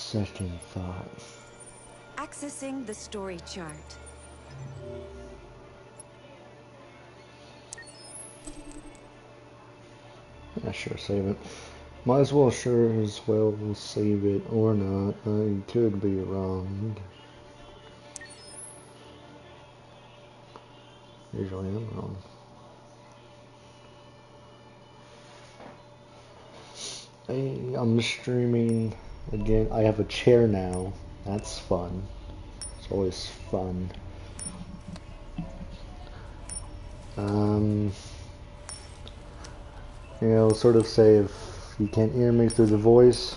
second thought. Accessing the story chart. Yeah, sure, save it. Might as well save it or not. I could be wrong. Usually I'm wrong. Hey, I'm streaming again. I have a chair now. That's fun. It's always fun. You know, sort of say if you can't hear me through the voice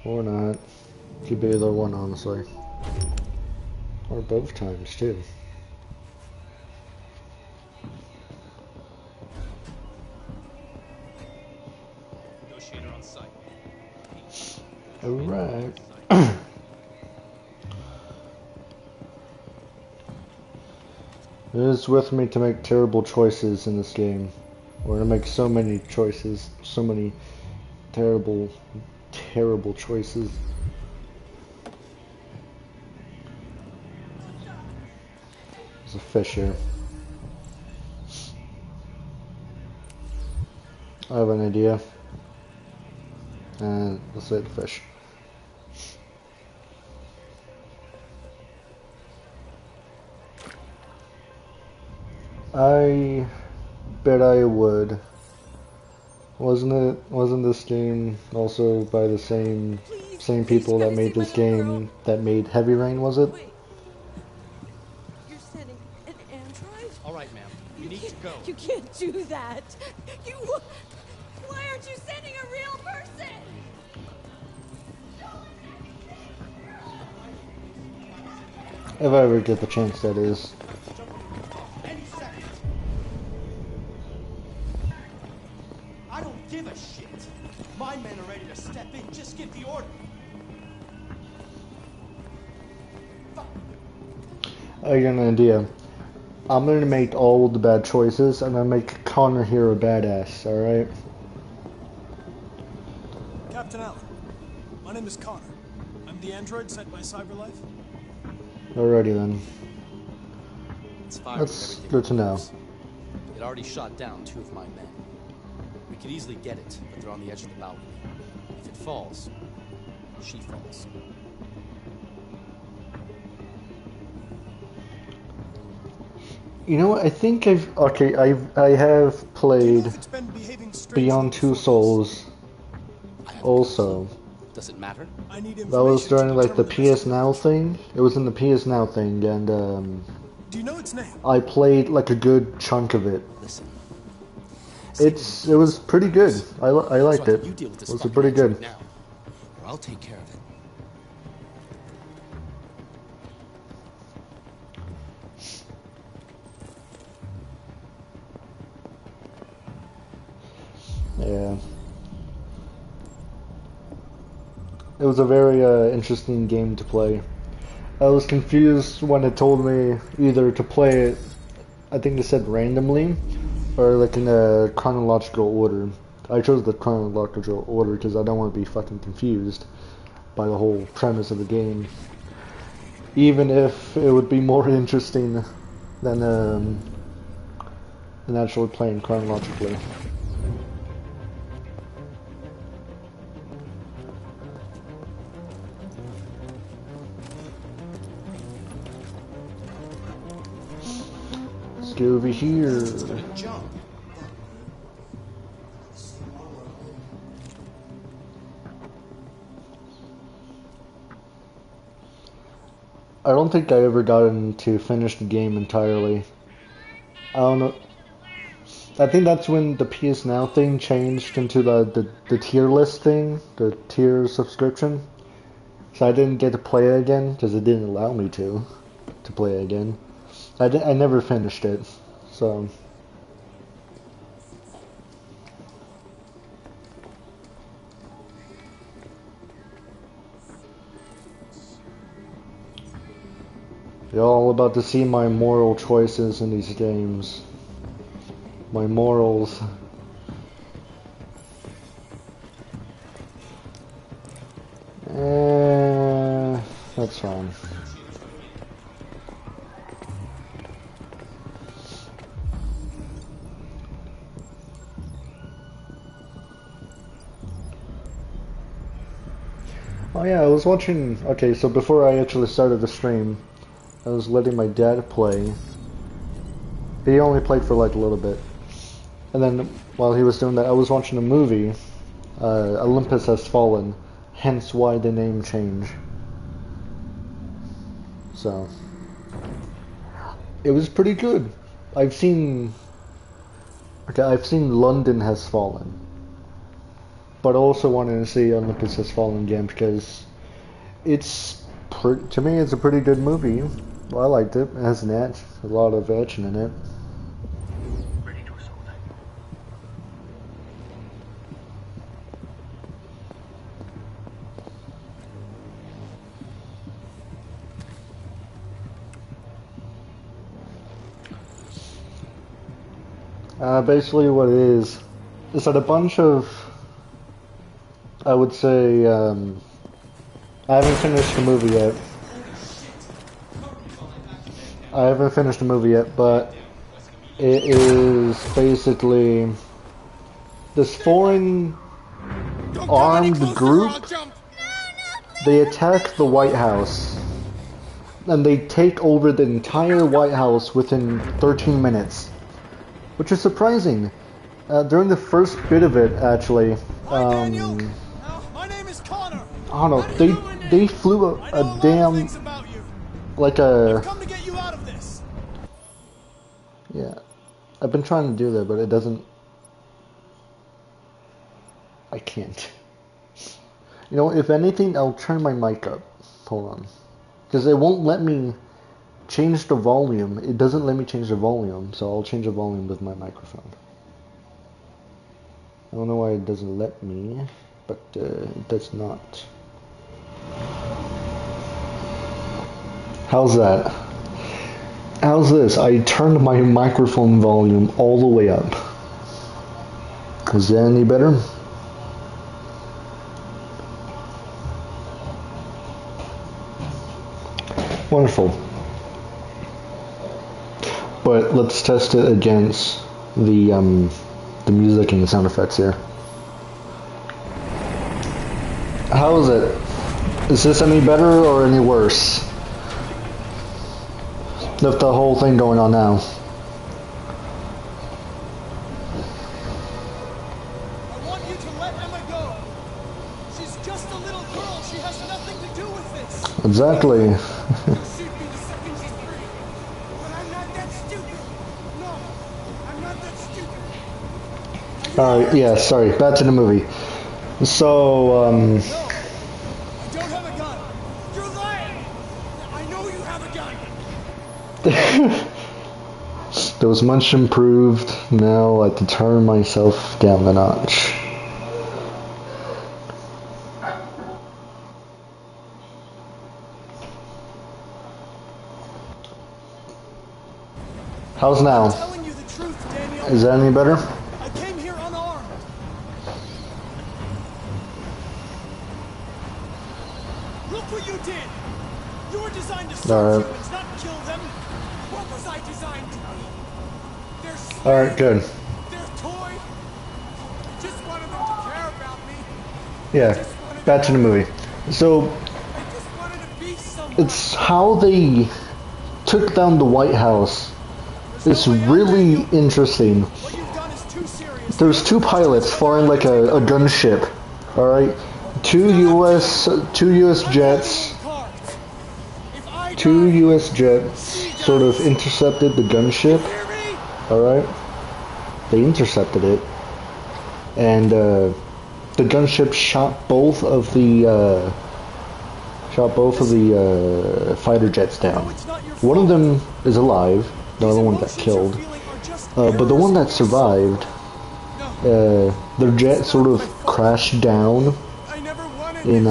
or not. Could be either one, honestly. Or both times, too. Negotiator on site. Alright. It is with me to make terrible choices in this game. Or to make so many choices. So many terrible, terrible choices. There's a fish here. I have an idea. And let's say the fish. I bet I would. Wasn't this game also by the same people that made this game that made Heavy Rain, was it? Wait. You're sending an android? All right, ma'am. You need to go. You can't do that. Why aren't you sending a real person? If I ever get the chance, that is. Any second. I don't give a shit. My men are ready to step in. Just give the order. I got an idea. I'm gonna make all the bad choices, and I make Connor here a badass. All right. Captain Allen, my name is Connor. I'm the android sent by CyberLife. Alrighty then. It's fine. That's good to know. It already shot down 2 of my men. We could easily get it, but they're on the edge of the balcony. If it falls, she falls. You know what? I think I have played Beyond Two Souls. Also, Does it matter? that was during like the PS Now thing. It was in the PS Now thing, and Do you know its name? I played like a good chunk of it. Listen. It was pretty good. I liked it. You deal with this It was fucking pretty good. android now, or I'll take care of it. Yeah. It was a very interesting game to play. I was confused when it told me either to play it, I think it said randomly, or like in a chronological order. I chose the chronological order because I don't want to be fucking confused by the whole premise of the game. Even if it would be more interesting than actually playing chronologically. Let's go over here. Jump. I don't think I ever got to finish the game entirely. I don't know. I think that's when the PS Now thing changed into the tier list thing, the tier subscription. So I didn't get to play it again because it didn't allow me to play it again. I never finished it, so. You're all about to see my moral choices in these games. My morals. That's fine. Oh yeah, I was watching. Okay, so before I actually started the stream, I was letting my dad play. He only played for like a little bit. And then while he was doing that, I was watching a movie, Olympus Has Fallen, hence why the name change. So, it was pretty good. I've seen London Has Fallen, but I also wanted to see Olympus Has Fallen again because to me it's a pretty good movie. Well, I liked it. It has a lot of action in it. Basically what it is that a bunch of, I would say, I haven't finished the movie yet. But it is basically this foreign armed group, they attack the White House, and they take over the entire White House within 13 minutes. Which is surprising. During the first bit of it, actually, Hi, Daniel. My name is Connor. I don't know. They flew a damn like a. I've come to get you out of this. Yeah, I've been trying to do that, but it doesn't. I can't. You know, if anything, I'll turn my mic up. Hold on, because it won't let me change the volume. It doesn't let me change the volume, so I'll change the volume with my microphone. I don't know why it doesn't let me, but it does not. How's that? How's this? I turned my microphone volume all the way up. Is that any better? Wonderful. But let's test it against the music and the sound effects here. How is it? Is this any better or any worse? With the whole thing going on now. I want you to let Emma go. She's just a little girl. She has nothing to do with this. Exactly. You'll shoot me the second she's free. But I'm not that stupid. No, I'm not that stupid. Alright, yeah, sorry. Back to the movie. So, No, I don't have a gun. You're lying. I know you have a gun. that was much improved. Now I have to turn myself down a notch. How's now? I'm telling you the truth, Daniel. Is that any better? I came here unarmed. Look what you did. You were designed to serve humans, not kill them. What was I designed to be? They're slaves. Alright, good. They're toy. I just wanted them to care about me. Yeah, back to the movie. So, I just wanted to be someone. it's how they took down the White House. It's really interesting. What you've done is too serious. There's two pilots flying like a gunship. Alright? Two US jets. Two US jets sort of intercepted the gunship. Alright? They intercepted it. And the gunship shot both of the fighter jets down. One of them is alive. The other one got killed. But the one that survived, their jet sort of crashed down in,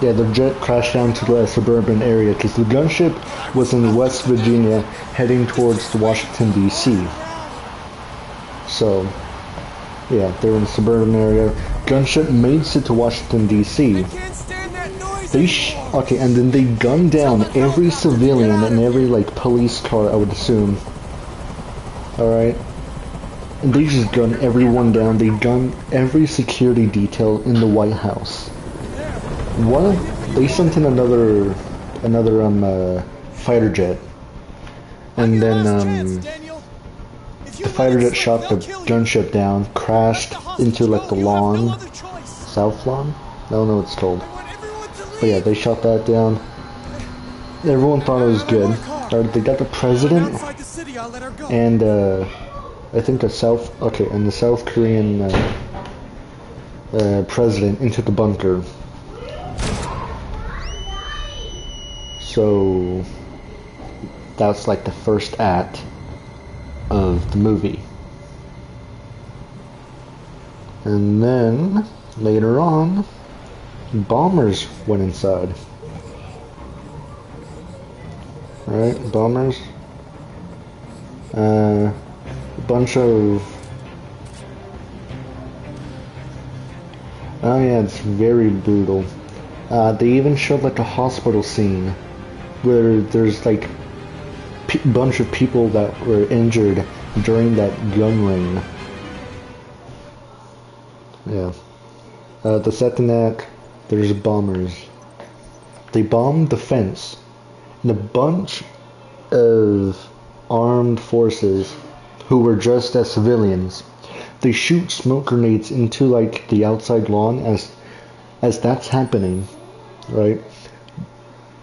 yeah, the jet crashed down to a suburban area because the gunship was in West Virginia heading towards Washington, D.C. So, yeah, they were in a suburban area. Gunship makes it to Washington, D.C. I can't stand that noise Okay, and then they gunned down every civilian and every like police car, I would assume. Alright? And they just gunned everyone down. They gunned every security detail in the White House. They sent in another fighter jet. And then the fighter jet shot the gunship down, crashed into like the lawn, South Lawn? I don't know what it's called. But yeah, they shot that down. Everyone thought it was good. They got the president and I think the South Korean president into the bunker. So that's like the first act of the movie. And then later on, bombers went inside. Right, bombers. A bunch of... Oh yeah, it's very brutal. They even showed like a hospital scene where there's like a bunch of people that were injured during that gun rain. Yeah. The second act, there's bombers. They bombed the fence. And a bunch of armed forces who were dressed as civilians, they shoot smoke grenades into like the outside lawn as that's happening, right?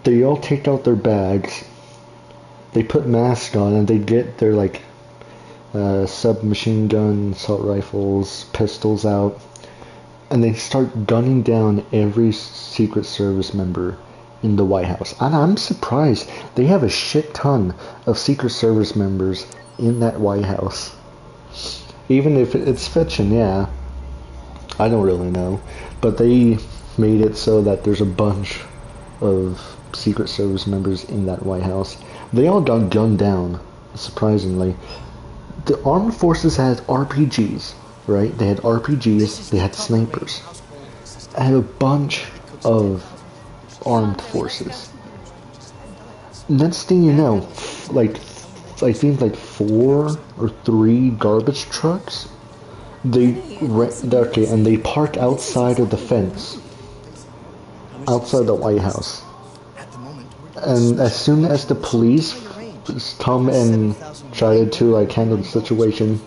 They all take out their bags, they put masks on, and they get their like submachine guns, assault rifles, pistols out, and they start gunning down every Secret Service member in the White House. And I'm surprised they have a shit ton of Secret Service members in that White House. Even if it's fiction, yeah. I don't really know. But they made it so that there's a bunch of Secret Service members in that White House. They all got gunned down, surprisingly. The armed forces had RPGs, right? They had RPGs, they had snipers. And a bunch of armed forces. Next thing you know, like I think like 4 or 3 garbage trucks. And they park outside of the fence, outside the White House. And as soon as the police come and try to like handle the situation,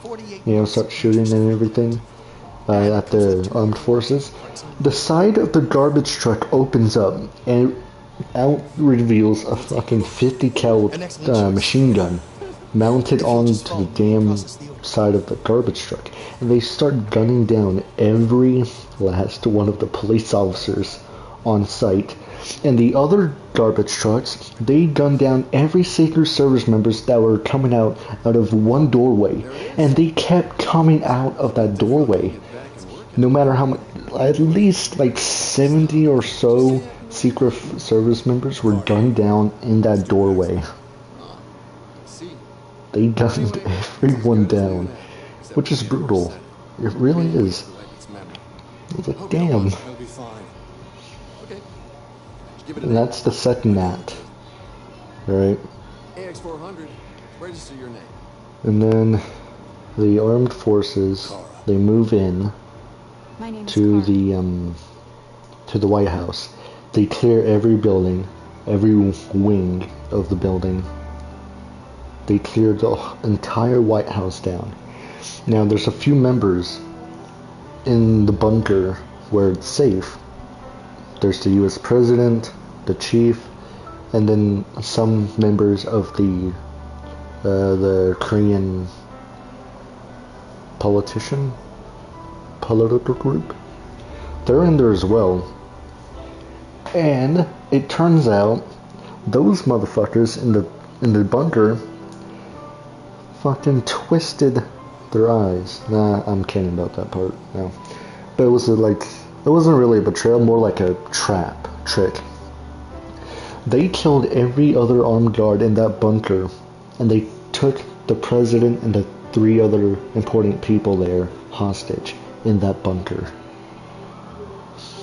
start shooting and everything at the armed forces, the side of the garbage truck opens up and out reveals a fucking 50 cal machine gun mounted onto the damn side of the garbage truck, and they start gunning down every last one of the police officers on site. And the other garbage trucks, they gunned down every Secret Service members that were coming out of one doorway, and they kept coming out of that doorway. No matter how much, at least like 70 or so Secret Service members were gunned down in that doorway. They gunned everyone down, which is brutal. It really is. It's like, damn. And that's the second act, right? AX400, register your name. And then the armed forces, they move in to the White House. They clear every building, every wing of the building. They cleared the entire White House down. Now there's a few members in the bunker where it's safe. There's the US President, the Chief, and then some members of the Korean political group. They're in there as well. And it turns out those motherfuckers in the bunker fucking twisted their eyes. Nah, I'm kidding about that part. No. But it wasn't really a betrayal, more like a trick. They killed every other armed guard in that bunker, and they took the president and the 3 other important people there hostage in that bunker.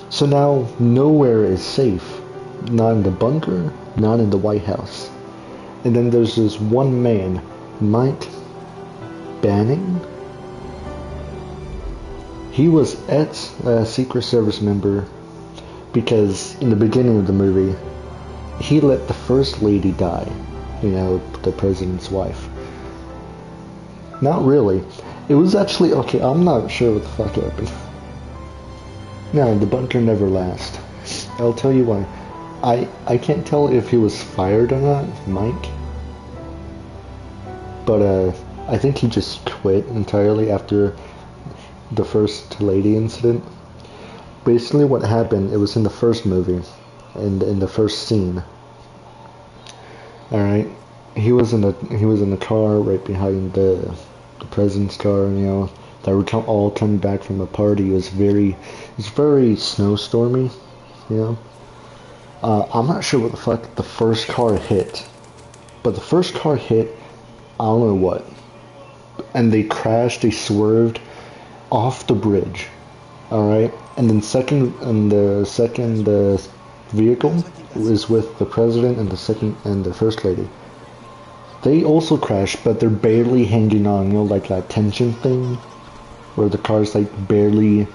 So now nowhere is safe not in the bunker, not in the White House. And then there's this one man, Mike Banning. He was a Secret Service member because in the beginning of the movie, he let the First Lady die, you know, the president's wife. Not really. It was actually, okay, I'm not sure what the fuck happened. No, the bunker never lasts. I'll tell you why. I can't tell if he was fired or not, Mike. But I think he just quit entirely after the First Lady incident. Basically what happened, it was in the first movie, in the first scene. Alright. He was in the car right behind the president's car, you know. They were all coming back from a party. It was very snowstormy, you know. I'm not sure what the fuck the first car hit, but the first car hit, I don't know what, and they crashed. They swerved off the bridge, all right. And then the second vehicle was with the president and the first lady. They also crashed, but they're barely hanging on, you know, like that tension thing, where the car's like barely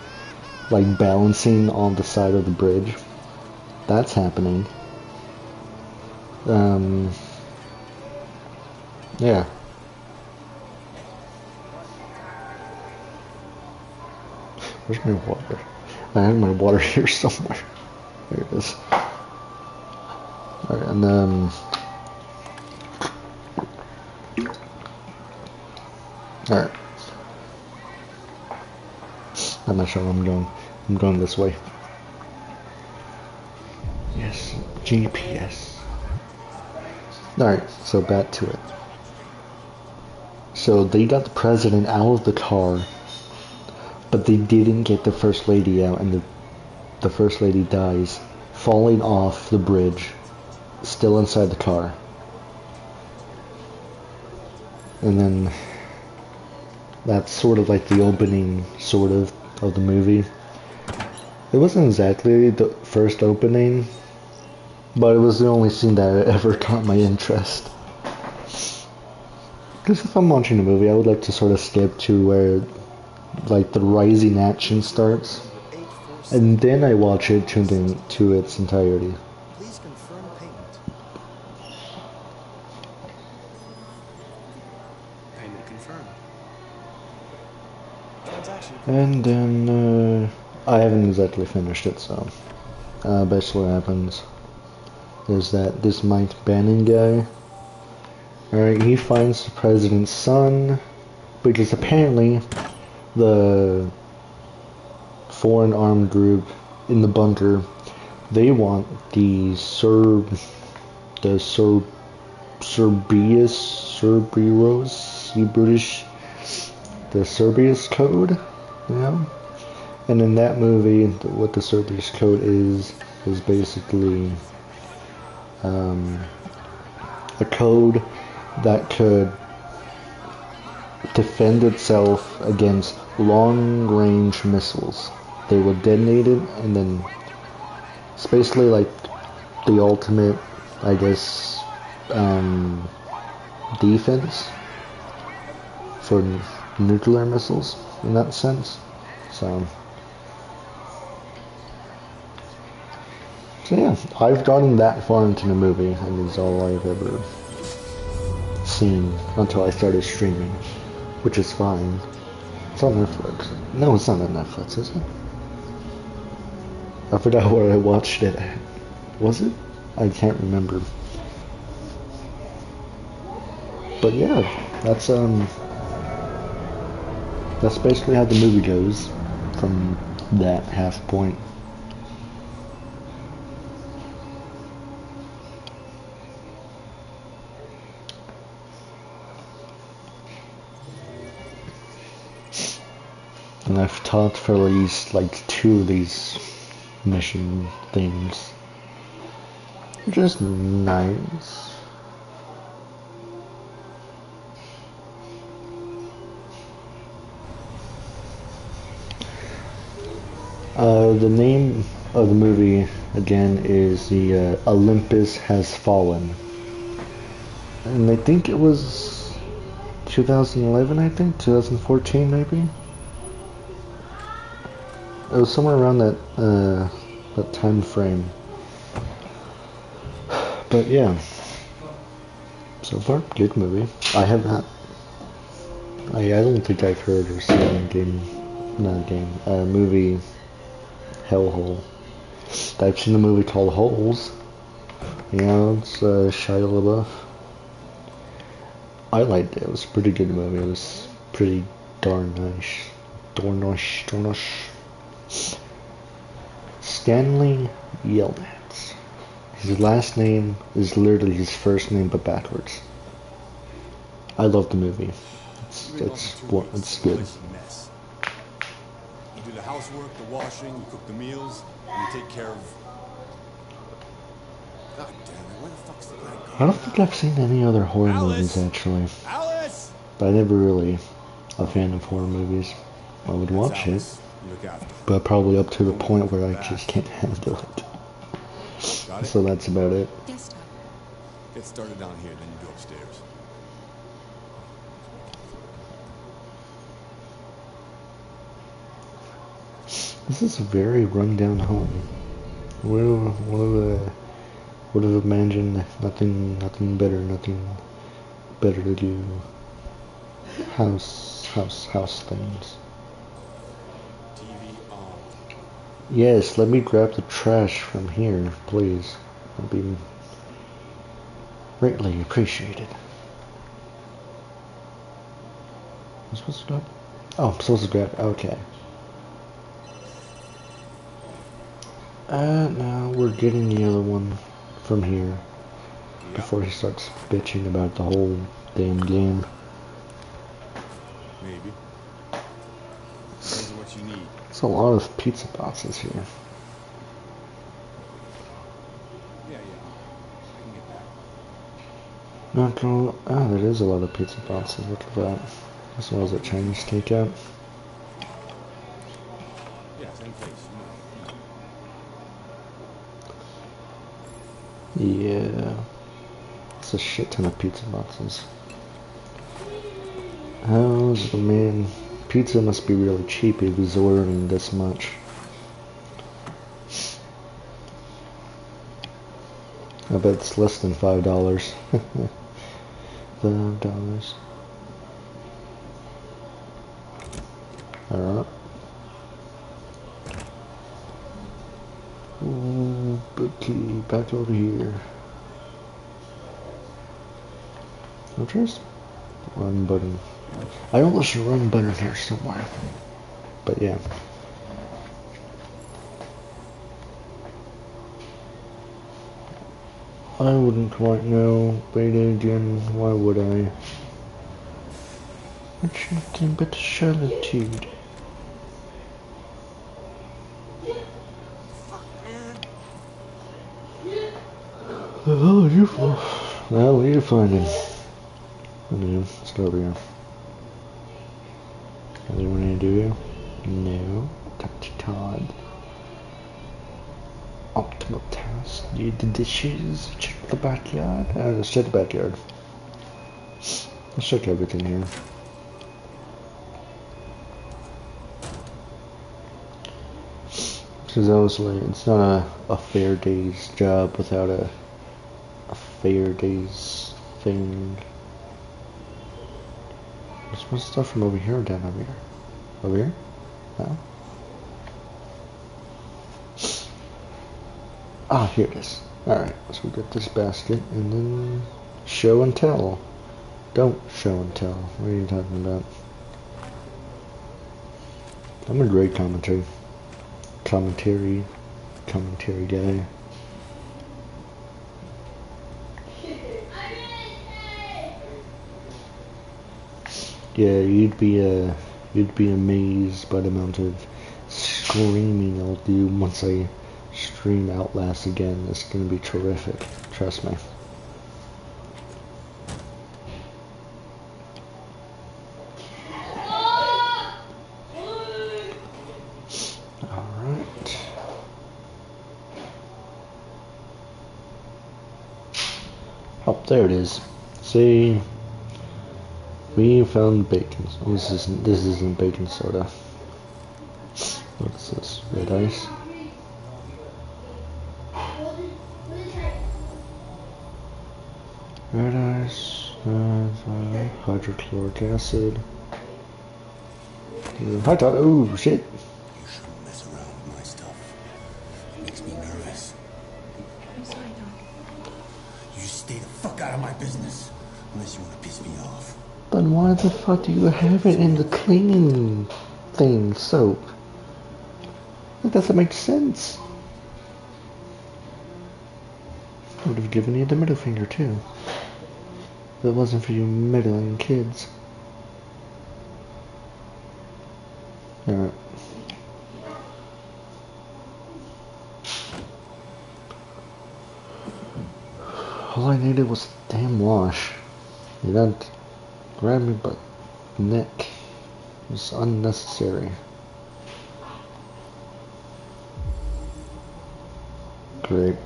like balancing on the side of the bridge. That's happening. Yeah. Where's my water? I have my water here somewhere. There it is. Alright, and alright. I'm not sure where I'm going. I'm going this way. Yes, GPS. Alright, so back to it. So they got the president out of the car, but they didn't get the first lady out, and the first lady dies, falling off the bridge, still inside the car. And then that's sort of like the opening, sort of the movie. It wasn't exactly the first opening, but it was the only scene that ever caught my interest. Because if I'm watching a movie, I would like to sort of skip to where like the rising action starts, and then I watch it to its entirety. Please confirm payment. Payment confirmed. Transaction. And then I haven't exactly finished it, so basically what happens is that this Mike Banning guy, alright, he finds the president's son, because apparently the foreign armed group in the bunker, they want the Serbius code, you know? And in that movie, what the Serbius code is basically a code that could defend itself against long-range missiles. They will detonate it, and then it's basically like the ultimate, I guess, defense for nuclear missiles in that sense. So yeah, I've gotten that far into the movie, and it's all I've ever seen until I started streaming, which is fine. It's on Netflix. No, it's not on Netflix, is it? I forgot where I watched it at. Was it? I can't remember. But yeah, that's basically how the movie goes from that half point. And I've taught for at least like 2 of these mission things, which is nice. The name of the movie again is the Olympus Has Fallen, and I think it was 2011. I think 2014 maybe. It was somewhere around that time frame. But yeah, so far good movie. I have not. I don't think I've heard or seen a movie Hellhole. I've seen a movie called Holes. Yeah, it's Shia LaBeouf. I liked it. It was a pretty good movie. It was pretty darn nice. Stanley Yelnats. His last name is literally his first name but backwards. I love the movie. It's good. Mess. You do the housework, the washing, you cook the meals, and you take care of. God damn it! Where the fuck's the black guy? I don't think I've seen any other horror movies actually. Alice! But I never really a fan of horror movies. I would watch it, but probably up to the point where I just can't handle it. So that's about it. Yes, Doc. Get started down here, then you go upstairs. This is a very rundown home. Would have imagined nothing better to do. House things. TV on. Yes, let me grab the trash from here, please. That'd be greatly appreciated. I'm supposed to grab? Oh, I'm supposed to grab. Okay. Now we're getting the other one from here before he starts bitching about the whole damn game. Maybe. Depends on what you need. There's a lot of pizza boxes here. Yeah. I can get that. Not all. Oh, there is a lot of pizza boxes. Look at that. This one was a Chinese takeout. Yeah, same place. Yeah. It's a shit ton of pizza boxes. How's the man? Pizza must be really cheap if he's ordering this much. I bet it's less than $5. $5. Alright. Okay, back over here. I'll just run button. I know there's a run button here somewhere. But yeah. I wouldn't quite know, but then again, why would I? It's nothing but solitude. Oh, you for? Well, we need to find him. Okay, let's go over here. Anyone need to do here? No. Talk to Todd. Optimal task. Do the dishes. Check the backyard. Let's check the backyard. Let's check everything here. Because obviously it's not a fair day's job without a fair day's thing. There's supposed to start from over here or down over here? Over here? No? Ah, here it is. Alright, so we got this basket and then show and tell. Don't show and tell. What are you talking about? I'm a great commentary guy. Yeah, you'd be amazed by the amount of screaming I'll do once I stream Outlast again. It's gonna be terrific, trust me. Alright. Oh, there it is. See, we found bacon. Oh, this isn't baking soda. What's this? Red ice. Red ice. Hydrochloric acid. I thought. Oh shit. You shouldn't mess around with my stuff. It makes me nervous. I'm sorry, Doc. You just stay the fuck out of my business. Unless you want to piss me off. But why the fuck do you have it in the cleaning thing, soap? That doesn't make sense. I would have given you the middle finger too. If it wasn't for you meddling kids. Alright. All I needed was a damn wash. You didn't grab me by the neck. It was unnecessary. Great.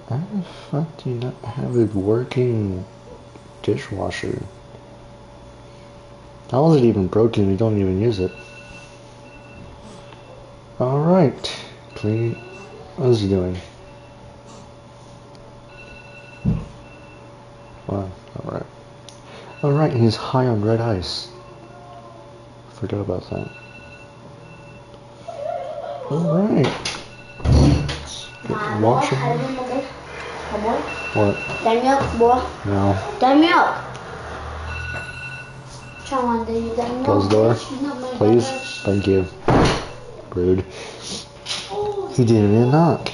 How the fuck do you not have a working dishwasher? How is it even broken if you don't even use it? Alright. Clean. What is he doing? Wow. Alright. Alright, he's high on red ice. Forgot about that. Alright. Watch him. What? That milk, boy. No. That milk. Someone did that milk. Close the door. Please. Thank you. Rude. He didn't even knock.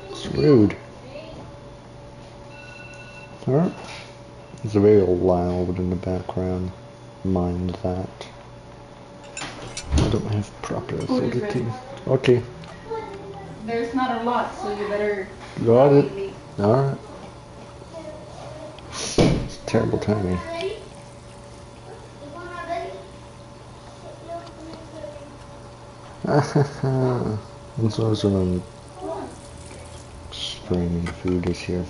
It's rude. Alright. It's very loud in the background. Mind that. I don't have proper authority. Okay. There's not a lot, so you better... Got it. Alright. It's terrible timing. I'm so sort of streaming food is here.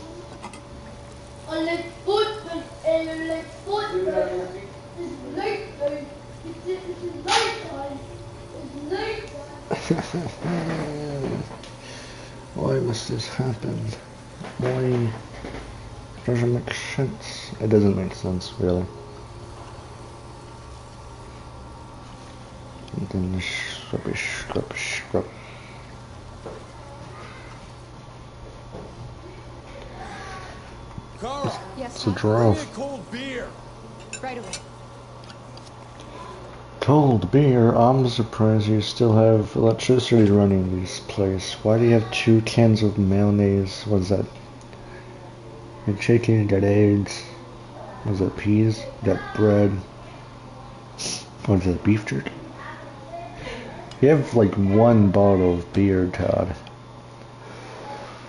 Why must this happen? Why? Doesn't make sense. It doesn't make sense, really. And then this rubbish. Carl, Yes, It's a Doc. bring me a giraffe. cold beer. Right away. Cold beer. I'm surprised you still have electricity running in this place. Why do you have 2 cans of mayonnaise? What's that? You got chicken, you got eggs. What's that? Peas? You got bread. What is that? Beef jerky? You have like 1 bottle of beer, Todd.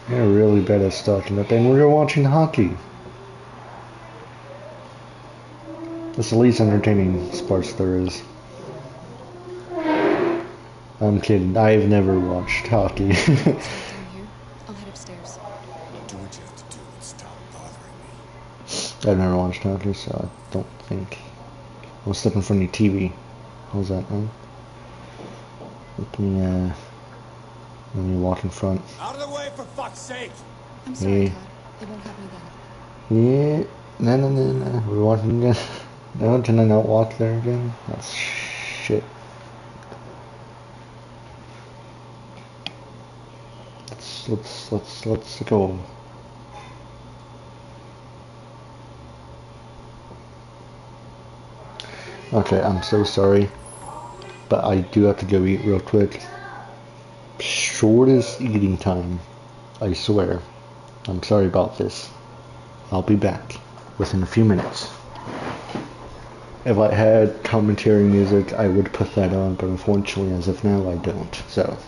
You're really bad at stocking up. And we're watching hockey. That's the least entertaining sports there is. I'm kidding. I've never watched hockey. Stay here. I'll head upstairs. Do what you have to do and stop bothering me. I've never watched hockey, so I don't think. I was stepping from the TV. How's that, man? Let me walk in front. Out of the way, for fuck's sake! I'm sorry, Yeah. Todd. It won't happen again. Yeah. No. We're walking again. No, can I not walk there again? That's shit. Let's go. Okay, I'm so sorry, but I do have to go eat real quick. Shortest eating time, I swear. I'm sorry about this. I'll be back within a few minutes. If I had commentary music, I would put that on, but unfortunately, as of now, I don't. So.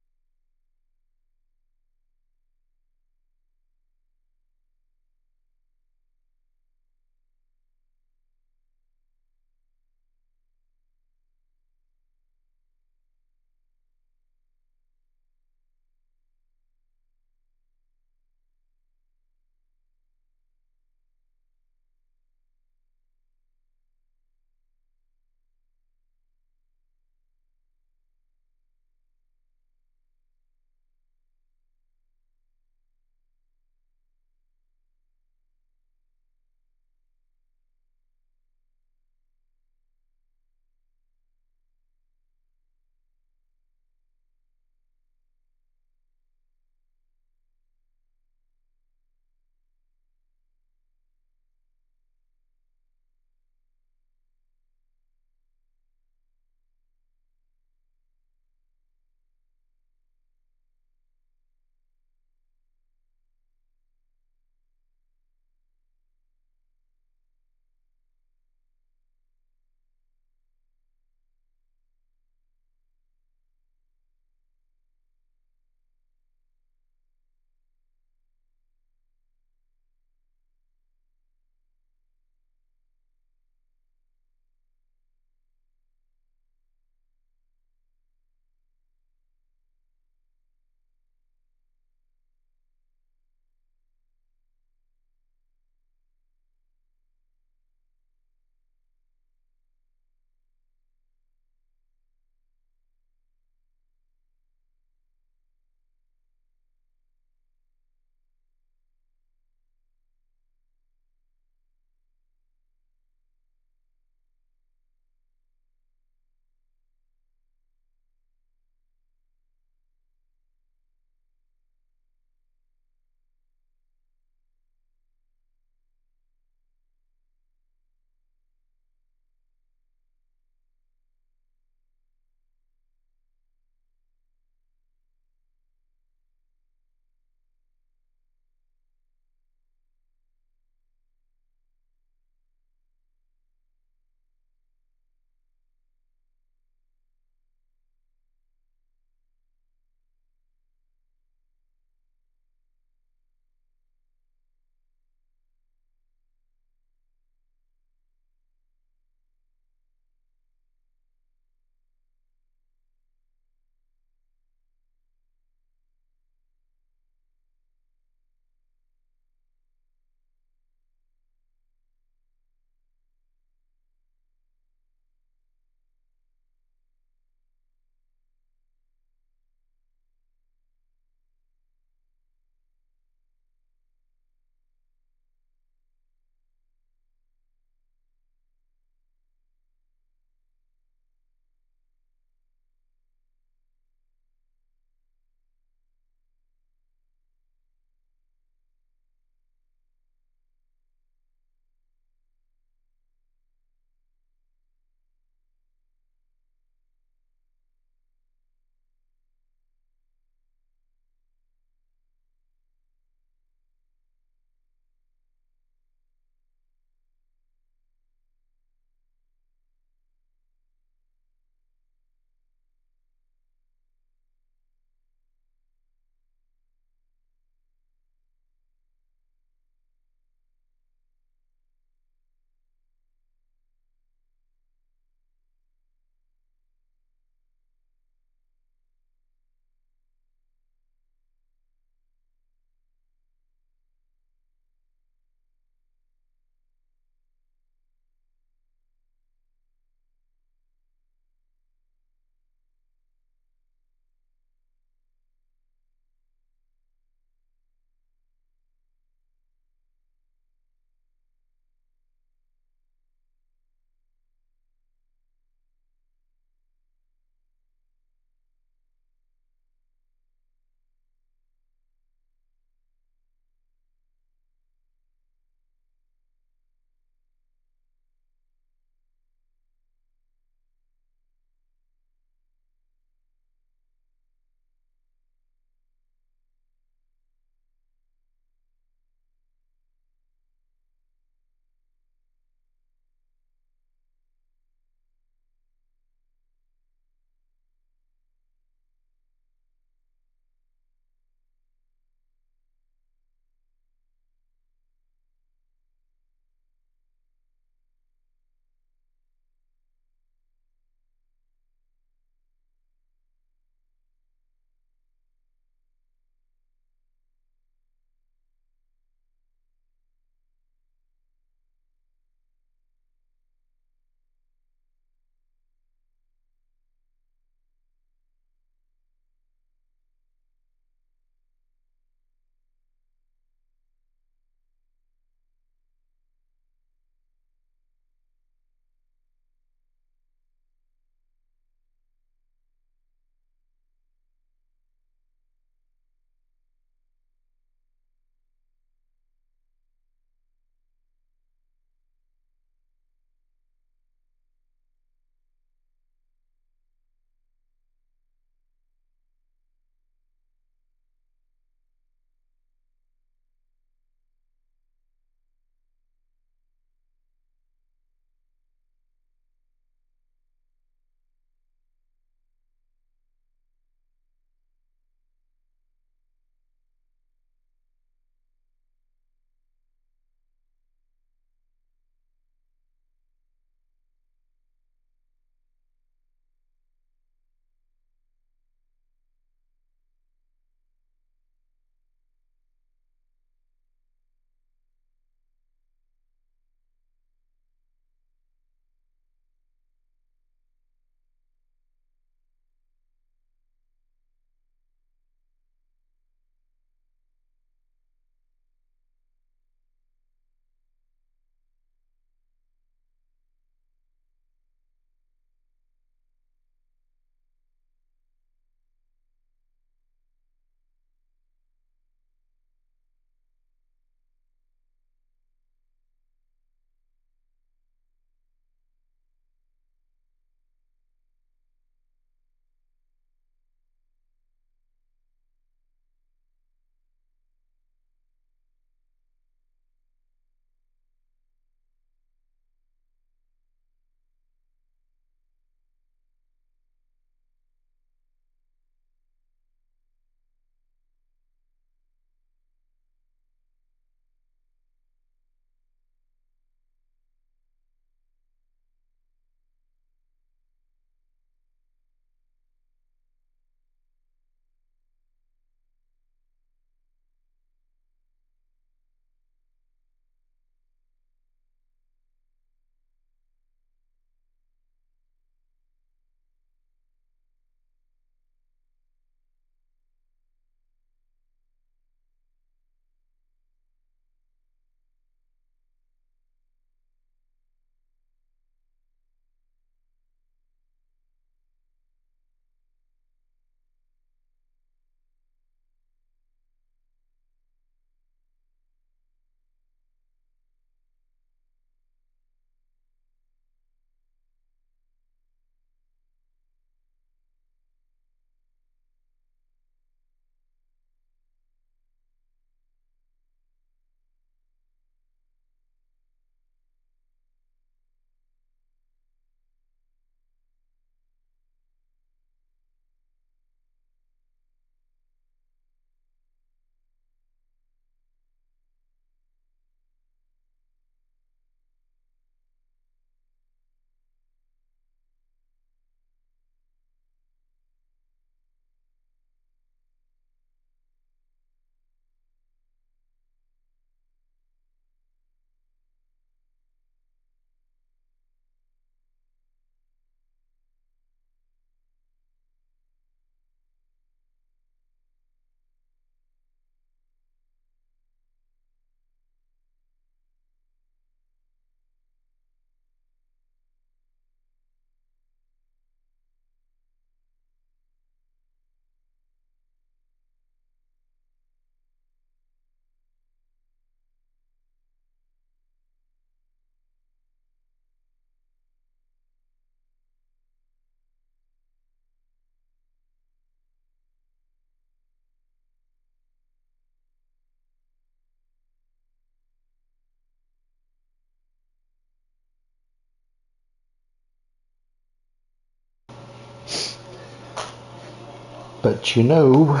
But you know,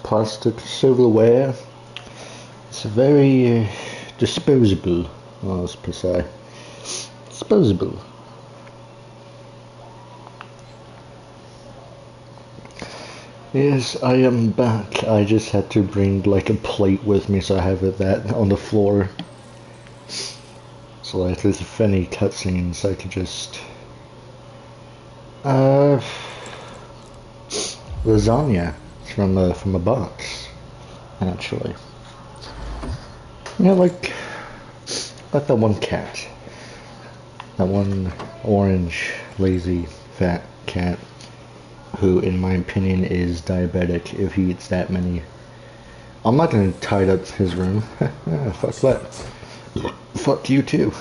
plastic silverware, it's very disposable, as per se. Disposable. Yes, I am back. I just had to bring like a plate with me, so I have that on the floor. So like, if any cutscenes, I could just lasagna from a box, actually. Yeah, like that one cat, that one orange, lazy, fat cat, who, in my opinion, is diabetic if he eats that many. I'm not gonna tidy up his room. Fuck that. Fuck you too.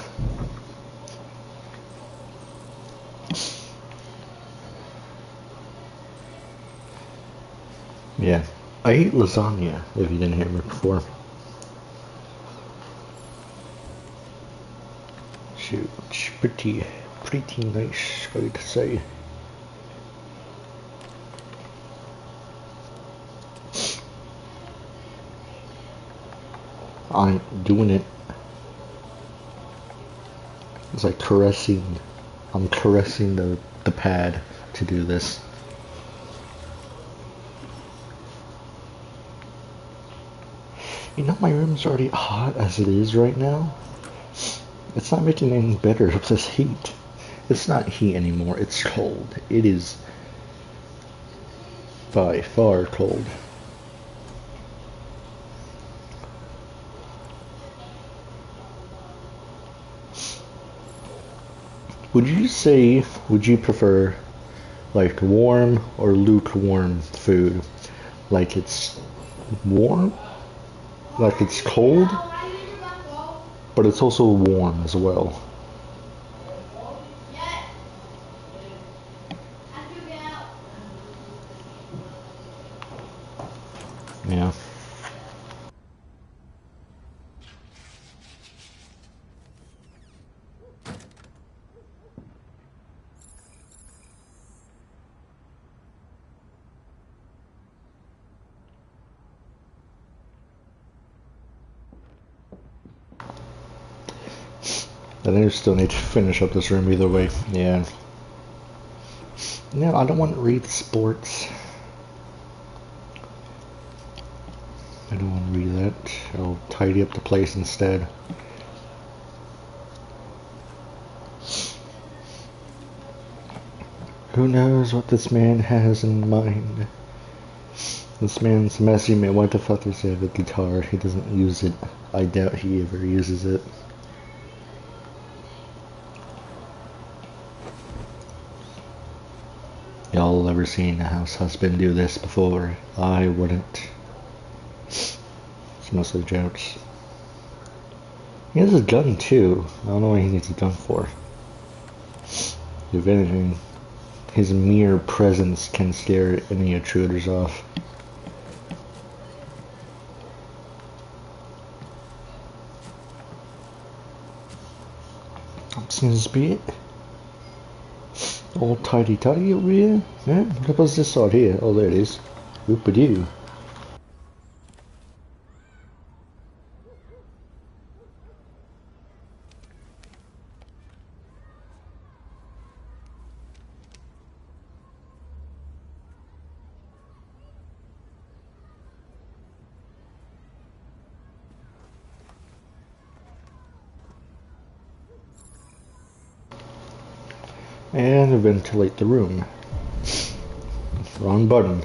Yeah, I eat lasagna, if you didn't hear me before. Shoot, it's pretty nice, I would say. I'm doing it. It's like caressing. I'm caressing the pad to do this. You know, my room's already hot as it is right now. It's not making it any better with this heat. It's not heat anymore, it's cold. It is by far cold. Would you prefer like warm or lukewarm food? Like it's warm, like it's cold, but it's also warm as well. Yeah. Then I still need to finish up this room either way. Yeah. No, I don't want to read sports. I don't want to read that. I'll tidy up the place instead. Who knows what this man has in mind? This man's messy man. What the fuck does he have a guitar? He doesn't use it. I doubt he ever uses it. Y'all ever seen a house husband do this before? I wouldn't. It's mostly jokes. He has a gun too. I don't know what he needs a gun for. If anything, his mere presence can scare any intruders off. Seems to be it. All tidy-tidy over here. Yeah, what was this side here? Oh, there it is. Whoop-a-doo. And ventilate the room. Wrong button.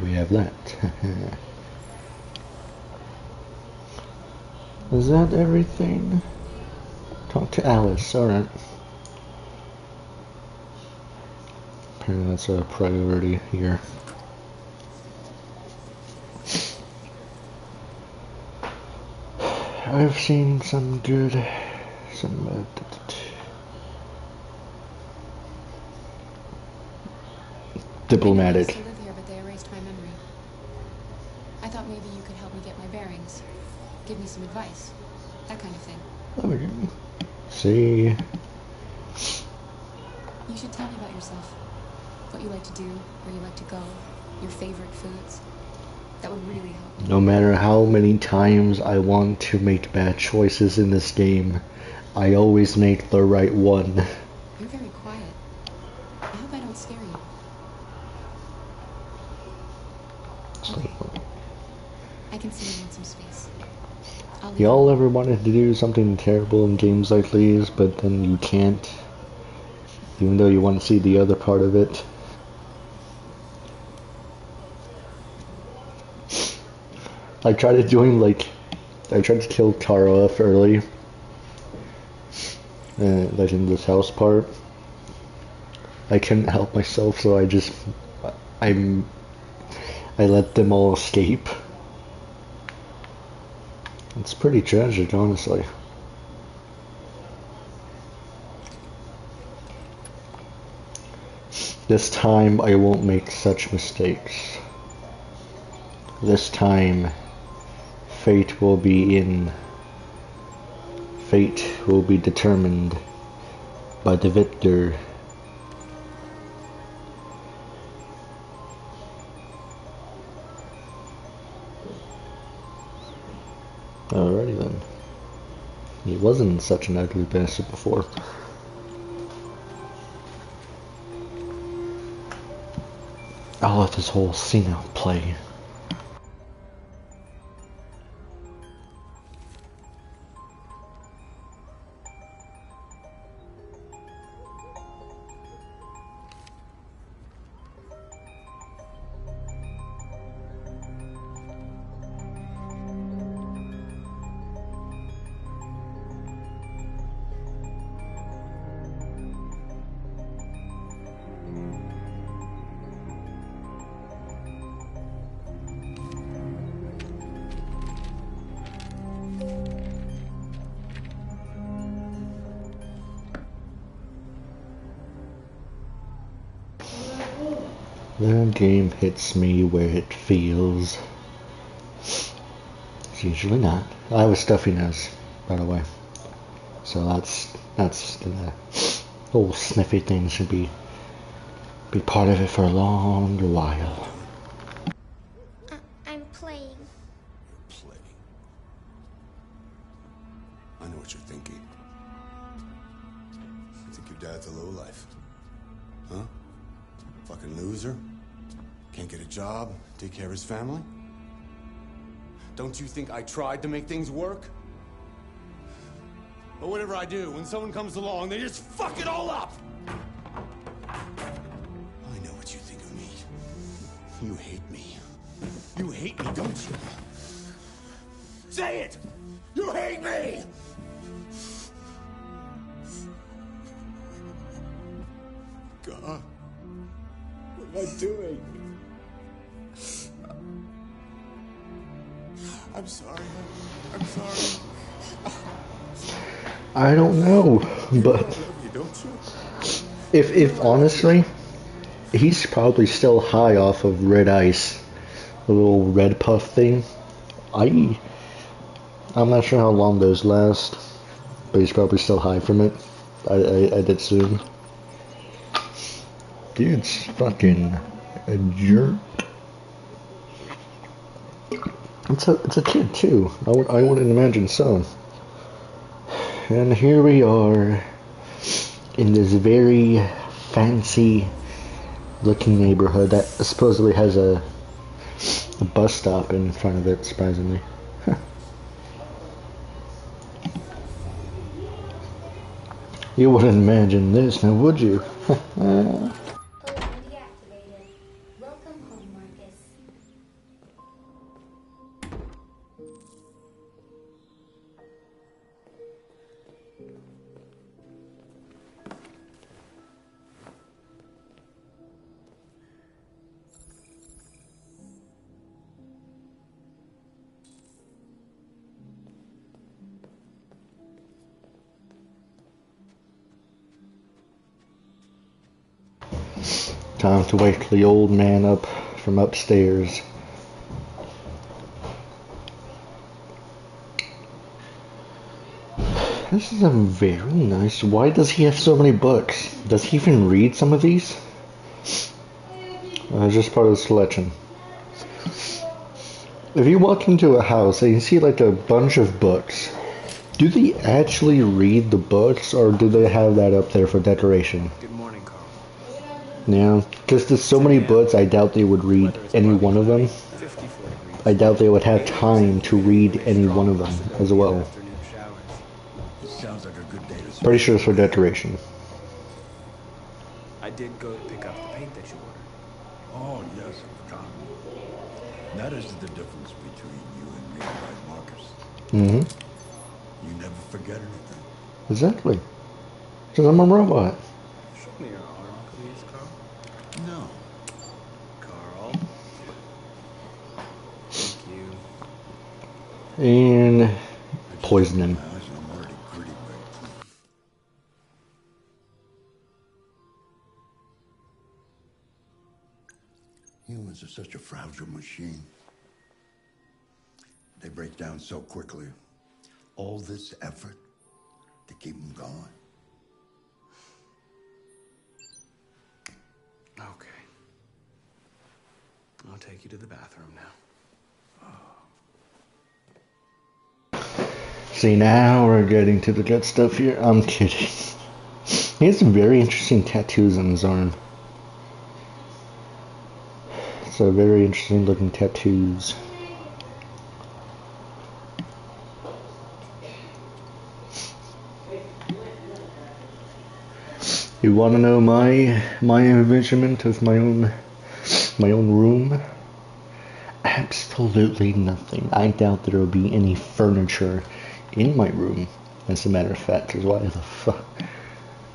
We have that. Is that everything? Talk to Alice, alright. Apparently that's a priority here. I've seen some good... diplomatic. I live here, but they erased my memory. I thought maybe you could help me get my bearings, give me some advice, that kind of thing. Oh, see. You should tell me about yourself. What you like to do, where you like to go, your favorite foods. That would really help. No matter how many times I want to make bad choices in this game, I always make the right one. You're very quiet. I hope I don't scare you. Okay. I can see you want some space. Y'all ever wanted to do something terrible in games like these, but then you can't? Even though you want to see the other part of it? I tried to kill Tara off early. Like in this house part. I couldn't help myself, so I let them all escape. It's pretty tragic, honestly. This time I won't make such mistakes. This time fate will be determined by the victor. Alrighty then. He wasn't such an ugly bastard before. I'll let this whole scene out play. The game hits me where it feels. It's usually not. I have a stuffy nose, by the way. So that's the whole sniffy thing should be part of it for a long while. I'm playing. Play. I know what you're thinking. You think your dad's a lowlife? Huh? Fucking loser? Can't get a job, take care of his family? Don't you think I tried to make things work? But whatever I do, when someone comes along, they just fuck it all up! I know what you think of me. You hate me. You hate me, don't you? Say it! You hate me! God. What am I doing? I'm sorry. I'm sorry. I don't know, but if honestly, he's probably still high off of red ice, the little red puff thing. I'm not sure how long those last, but he's probably still high from it. I'd assume. Dude's fucking a jerk. It's a kid too. I wouldn't imagine so. And here we are in this very fancy looking neighborhood that supposedly has a bus stop in front of it, surprisingly. You wouldn't imagine this, now would you? Time to wake the old man up from upstairs. This is a very nice. Why does he have so many books? Does he even read some of these? Just part of the selection. If you walk into a house and you see like a bunch of books, do they actually read the books or do they have that up there for decoration? Good morning, Carl. Yeah, because there's so many books, I doubt they would read any one of them. I doubt they would have time to read any one of them as well. Sounds like a good day to Pretty sure it's for decoration. I did go to pick up the paint that you ordered. Oh, yes, I forgot. That is the difference between you and me, right, Marcus? Mm-hmm. You never forget anything. Exactly. Because I'm a robot. Show me your arm, please, Carl. No. Carl. Thank you. And poison him. I'm already pretty big. Humans are such a fragile machine. They break down so quickly. All this effort to keep them going. Okay. I'll take you to the bathroom now. See, now we're getting to the good stuff here. I'm kidding. He has some very interesting tattoos on his arm. So very interesting looking tattoos. You want to know my envisionment of my own room? Absolutely nothing. I doubt there will be any furniture in my room. As a matter of fact, is why the fuck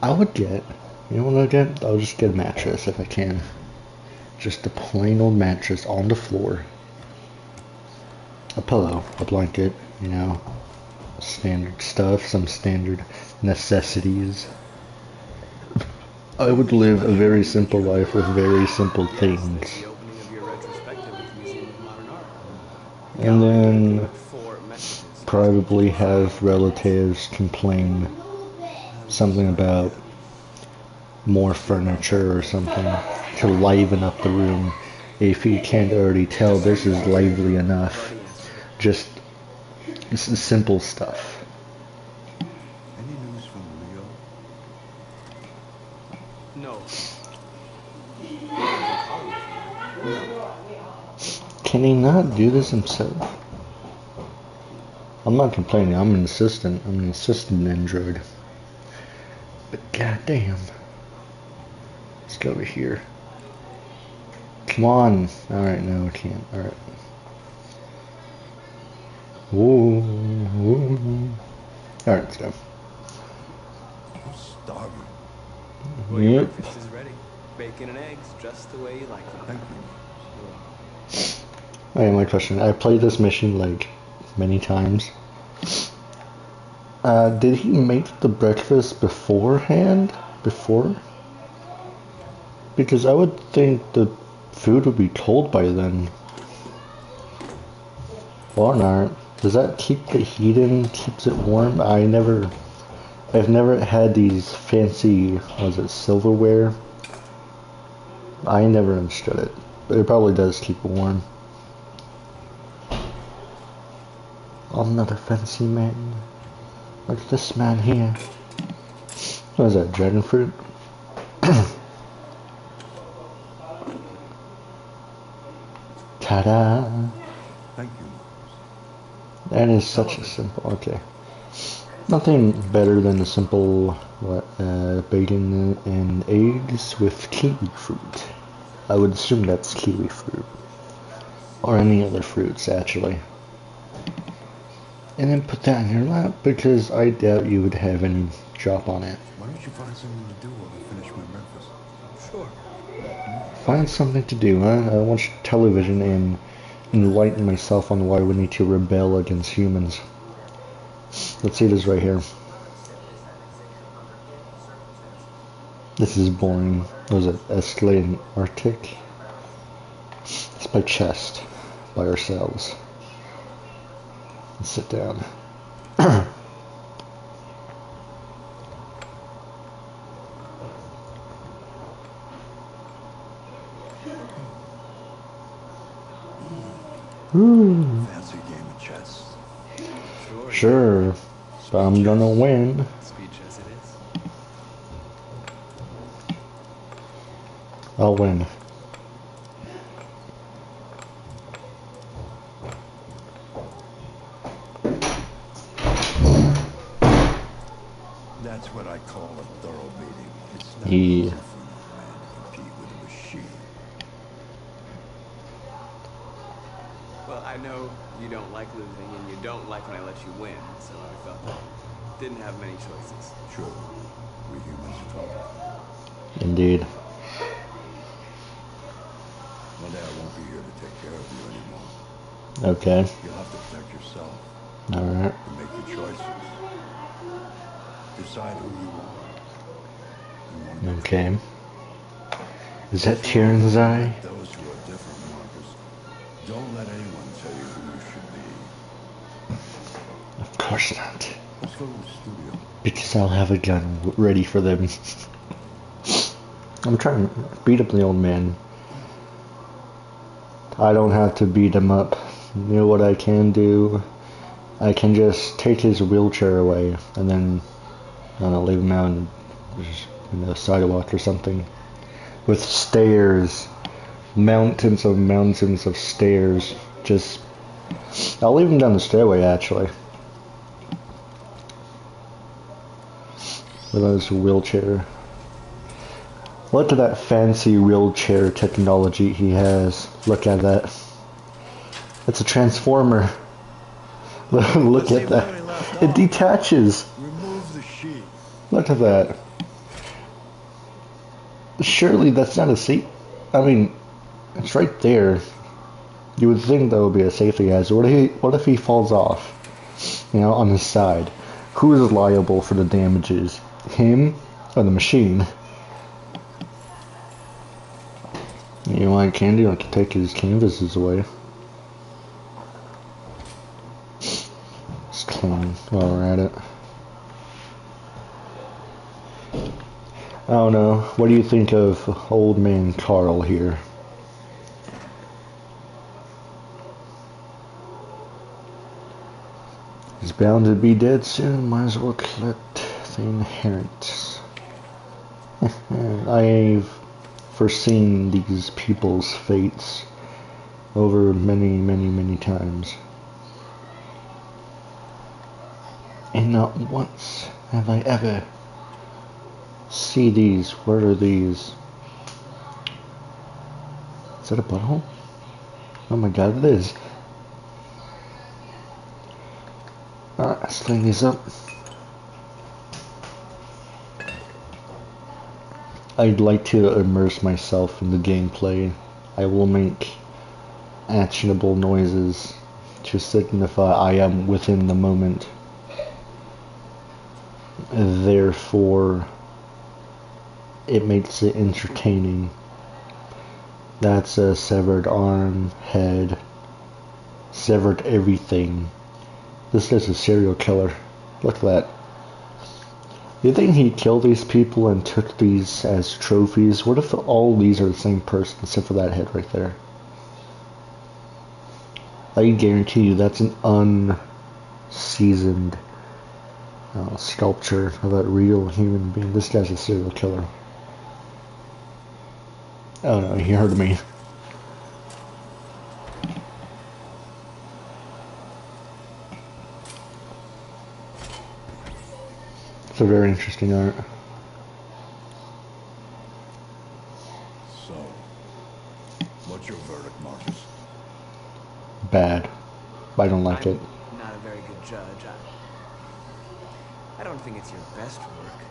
I would get. You know what I'll get? I'll just get a mattress if I can. Just a plain old mattress on the floor. A pillow, a blanket, you know, standard stuff, some standard necessities. I would live a very simple life with very simple things. And then probably have relatives complain something about more furniture or something to liven up the room. If you can't already tell, this is lively enough. Just this is simple stuff. Any news from Leo? No. Can he not do this himself? I'm not complaining. I'm an assistant. I'm an assistant android. But goddamn. Let's go over here. Come on. Alright, no, we can't. Alright. Whoa. Alright, let's go. I'm starving. Well, your breakfast is ready. Bacon and eggs, just the way you like them. Thank you. Okay, my question. I played this mission like many times. Did he make the breakfast beforehand? Before? Because I would think the food would be cold by then. Or not. Does that keep the heat in? Keeps it warm? I've never had these fancy, was it silverware? I never understood it. But it probably does keep it warm. I'm not a fancy man. Like this man here. What is that, dragon fruit? Ta-da! Thank you. That is such a simple, okay. Nothing better than a simple, bacon and eggs with kiwi fruit. I would assume that's kiwi fruit. Or any other fruits, actually. And then put that in your lap, because I doubt you would have any drop on it. Why don't you find something to do while I finish my breakfast? Sure. Find something to do, huh? I watch television and enlighten myself on why we need to rebel against humans. Let's see this right here. This is boring. What is it? Escalating Arctic? It's by Chest. By ourselves. Let's sit down. Fancy game of chess. Sure, but I'm gonna win. Speed chess it is. I'll win. That's what I call a thorough beating. It's not Yeah. easy for a man to compete with a machine. Well, I know you don't like losing, and you don't like when I let you win, so I felt I didn't have many choices. True. We humans are trouble. Indeed. One day I won't be here to take care of you anymore. Okay. You'll have to protect yourself Alright. and make your choices. Decide who you are. You want Okay. Is that tear in his eye? those who are different, Marcus. Don't let anyone tell you who you should be. Of course not. Let's go to the studio. Because I'll have a gun ready for them. I'm trying to beat up the old man. I don't have to beat him up. You know what I can do? I can just take his wheelchair away and then, I don't know, leave him out in the sidewalk or something. With stairs. Mountains of stairs. Just, I'll leave him down the stairway actually. With his wheelchair. Look at that fancy wheelchair technology he has. Look at that. It's a transformer. Look at that. It detaches. Remove the sheet. Look at that. Surely that's not a seat. I mean, it's right there. You would think that would be a safety hazard. What if he falls off? You know, on his side. Who is liable for the damages? Him or the machine? You know what I can do? I can take his canvases away. Let's clean while we're at it. I don't know. What do you think of old man Carl here? He's bound to be dead soon. Might as well collect the inheritance. I've foreseen these people's fates over many times. And not once have I ever see these. What are these? Is that a butthole? Oh my god, it is. Alright, let's clean these up. I'd like to immerse myself in the gameplay. I will make actionable noises to signify I am within the moment. Therefore, it makes it entertaining. That's a severed arm, head, severed everything. This is a serial killer. Look at that. You think he killed these people and took these as trophies? What if all these are the same person except for that head right there? I guarantee you that's an unseasoned sculpture of a real human being. This guy's a serial killer. Oh no, he heard me. It's a very interesting art. So, what's your verdict, Marcus? Bad. I don't like it. I'm not a very good judge. I don't think it's your best work.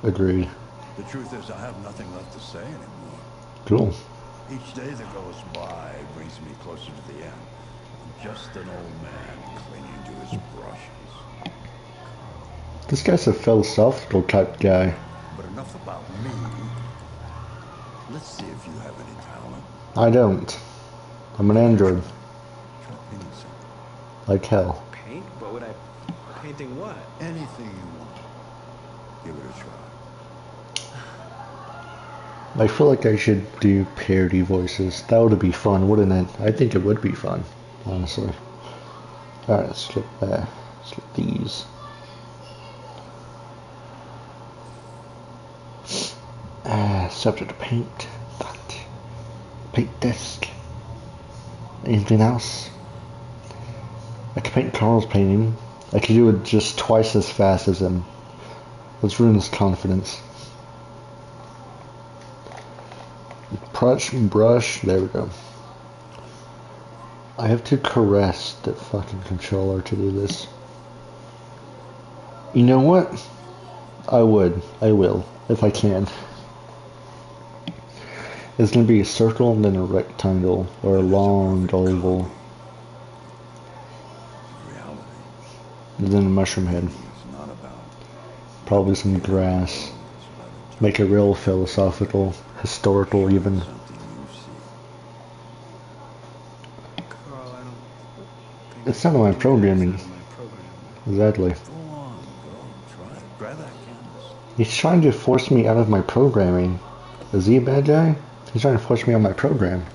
Agreed. The truth is, I have nothing left to say anymore. Cool. Each day that goes by brings me closer to the end. I'm just an old man clinging to his brushes. This guy's a philosophical type guy. But enough about me. Let's see if you have any talent. I don't. I'm an android. Try painting something. Like hell. Paint? What would I... Painting what? Anything you want. Give it a try. I feel like I should do parody voices. That would be fun, wouldn't it? I think it would be fun. honestly. Alright, let's skip that. Skip these. Subject to paint. That. Paint disc. Anything else? I could paint Carl's painting. I could do it just twice as fast as him. Let's ruin his confidence. Brush, there we go. I have to caress the fucking controller to do this. You know what? I will, if I can. It's gonna be a circle and then a rectangle, or a long oval. And then a mushroom head. Probably some grass. Make it real philosophical, historical even. It's not my programming. Exactly. He's trying to force me out of my programming. Is he a bad guy? He's trying to force me out of my program.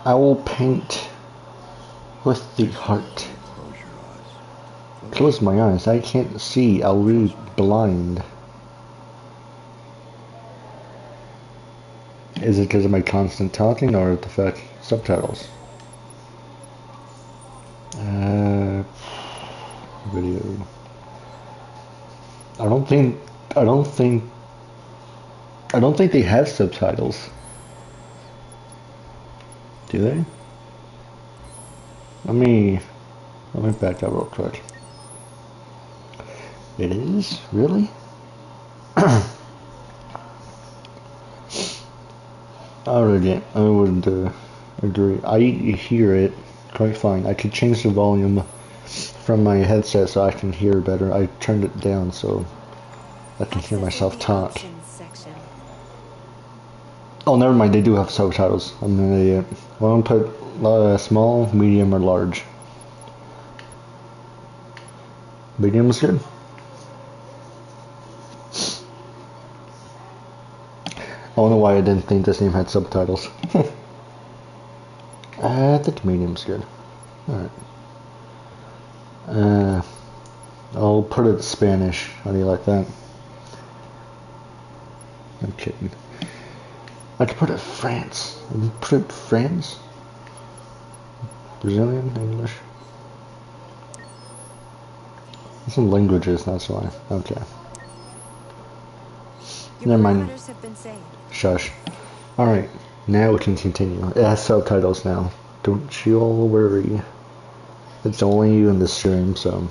I will paint with the heart. Close my eyes. I can't see. I'll be blind. Is it because of my constant talking or the fact subtitles? Video. I don't think they have subtitles. Do they? Let me back up real quick. It is? Really? I would agree. I hear it quite fine. I could change the volume from my headset so I can hear better. I turned it down so I can hear myself talk. Oh, never mind. They do have subtitles. I'm an idiot. Well, I'm gonna put small, medium, or large. Medium is good. I don't know why I didn't think this name had subtitles. I think medium's good. Alright. I'll put it in Spanish. How do you like that? I'm kidding. I could put it France. Put it France? Brazilian? English? Some languages, that's why. Okay. Never mind. Shush. Alright, now we can continue. It has subtitles now. Don't you all worry. It's only you in the stream, so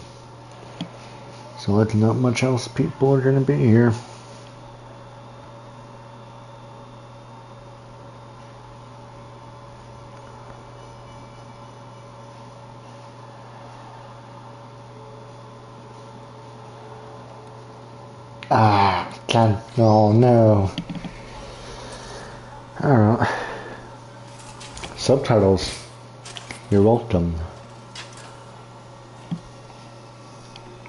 like not much else people are gonna be here. God, oh no. Alright. Subtitles. You're welcome.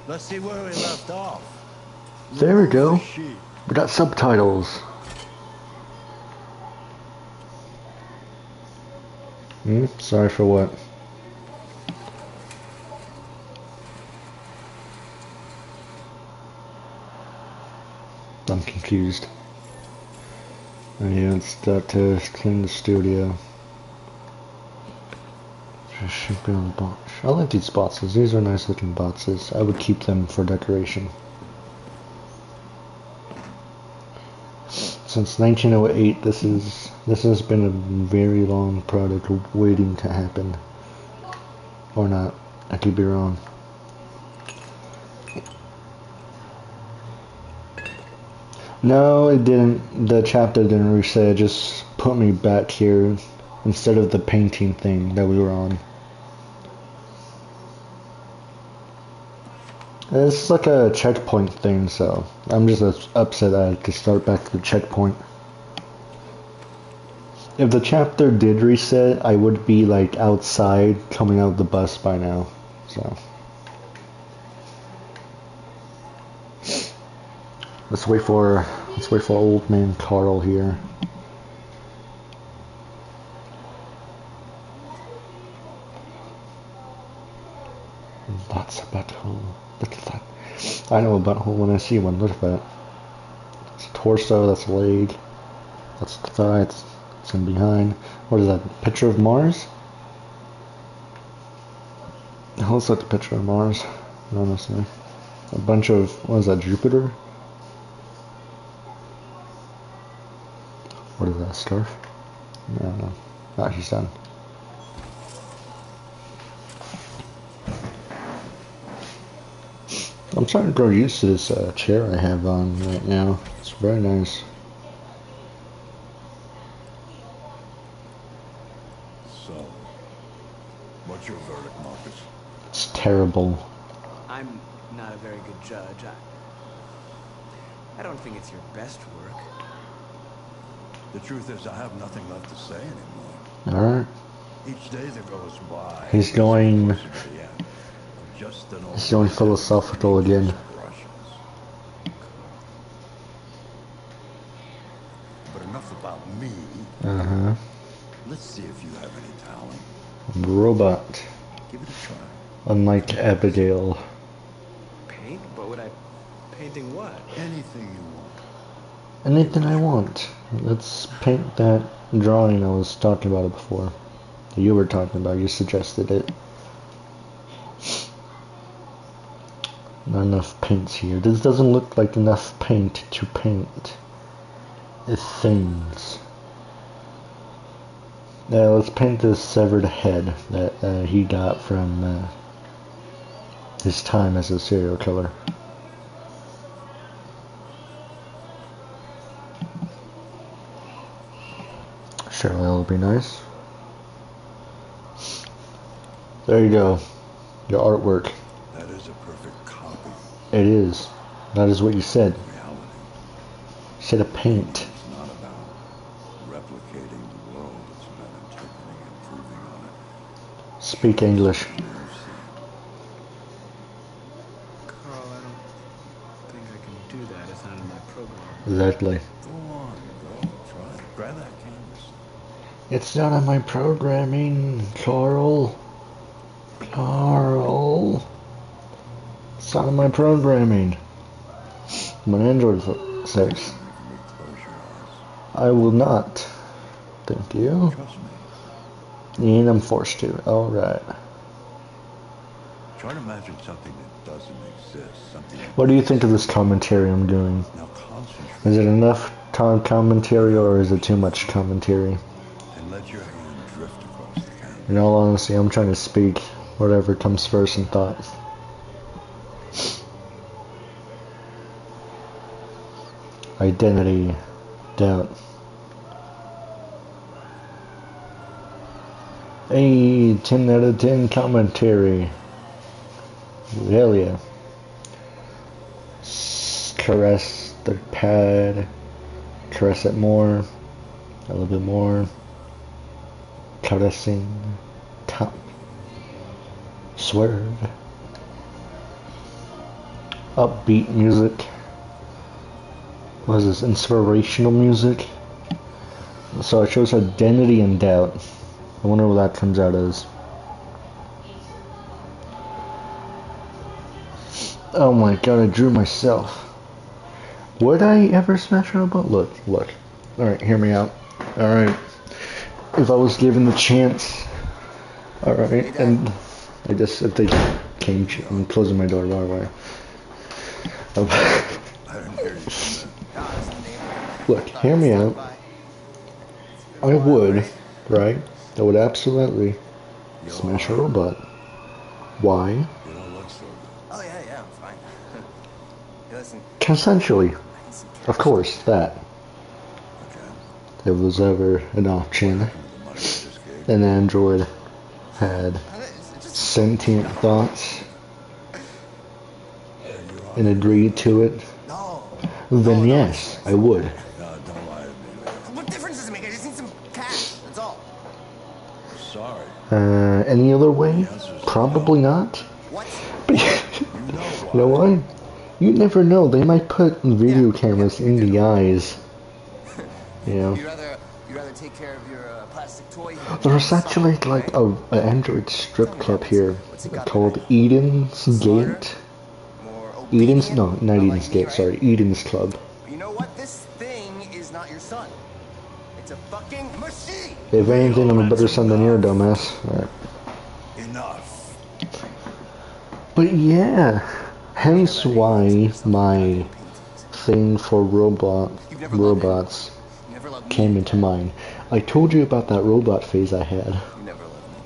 Let's see where we left off. There we go. We got subtitles. Sorry for what? I'm confused. Oh yeah, it's that to clean the studio. Should be on the box. I like these boxes. These are nice looking boxes. I would keep them for decoration. Since 1908, this has been a very long product waiting to happen. Or not. I could be wrong. No, it didn't. The chapter didn't reset. It just put me back here instead of the painting thing that we were on. It's like a checkpoint thing, so I'm just upset that I had to start back to the checkpoint. If the chapter did reset, I would be like outside coming out of the bus by now. So let's wait for old man Carl here. butthole. Look at that. I know a butthole when I see one. Look at that. It's a torso, that's a leg. That's the thigh, it's in behind. What is that, a picture of Mars? It looks like the picture of Mars, honestly. A bunch of, what is that, Jupiter? What is that, scarf? I don't know. Ah, he's done. I'm starting to grow used to this chair I have on right now. It's very nice. So, what's your verdict, Marcus? It's terrible. I'm not a very good judge. I don't think it's your best work. The truth is, I have nothing left to say anymore. Alright. Each day that goes by, He's going... just an He's going philosophical again. But enough about me. Uh-huh. Let's see if you have any talent. Robot. Give it a try. Unlike Abigail. Paint? What would I... Painting what? Anything you want. Anything I want. Let's paint that drawing I was talking about it before. You were talking about, you suggested it. Not enough paints here. This doesn't look like enough paint to paint things. Now let's paint this severed head that he got from his time as a serial killer. Sure, that'll be nice. There you go. Your artwork. That is a perfect copy. It is. That is what you said. Reality. You said a paint. It's not about replicating the world. It's about interpreting and improving on it. Speak English. Carl, I don't think I can do that. It's not in my program. Exactly. Go on, go. Try it. Grab that canvas. It's not on my programming, Carl. Carl. It's not on my programming. I'm an Android 6. I will not. Thank you. Trust me. And I'm forced to. Alright. Try to imagine something that doesn't exist. Something. What do you think of this commentary I'm doing? Now concentrate. Is it enough commentary or is it too much commentary? And let your hand drift across the canvas. In all honesty, I'm trying to speak whatever comes first in thought. Identity. Doubt. Hey, 10 out of 10 commentary. Hell yeah. Caress the pad. Caress it more. A little bit more. Caressing. Top. Swerve. Upbeat music. What is this? Inspirational music? So it shows identity and doubt. I wonder what that comes out as. Oh my god, I drew myself. Would I ever smash a robot? Look, look. Alright, hear me out. Alright. If I was given the chance. Alright, and I just, if they came, I'm closing my door, by the way. Look, hear me out. I would, right? I would absolutely smash a robot. Why? Oh, yeah, I'm fine. Hey, listen. Consensually. Of course, that. If there was ever an option, an android had sentient thoughts and agreed to it, then yes, I would. What difference does it make? I just need some cash. That's all. Sorry. Any other way? Probably not. But you know why? You never know. They might put video cameras in the eyes. You know. You rather take care of your plastic toy? There was actually like a Android strip club here called Eden's Gate. Eden's, no, not Eden's Gate, sorry, Eden's Club. You know what? This thing is not your son. It's a fucking machine! If anything, I'm a better son than your dumbass. Right. Enough. But yeah, hence why my thing for robots came into mind. I told you about that robot phase I had. You never loved me.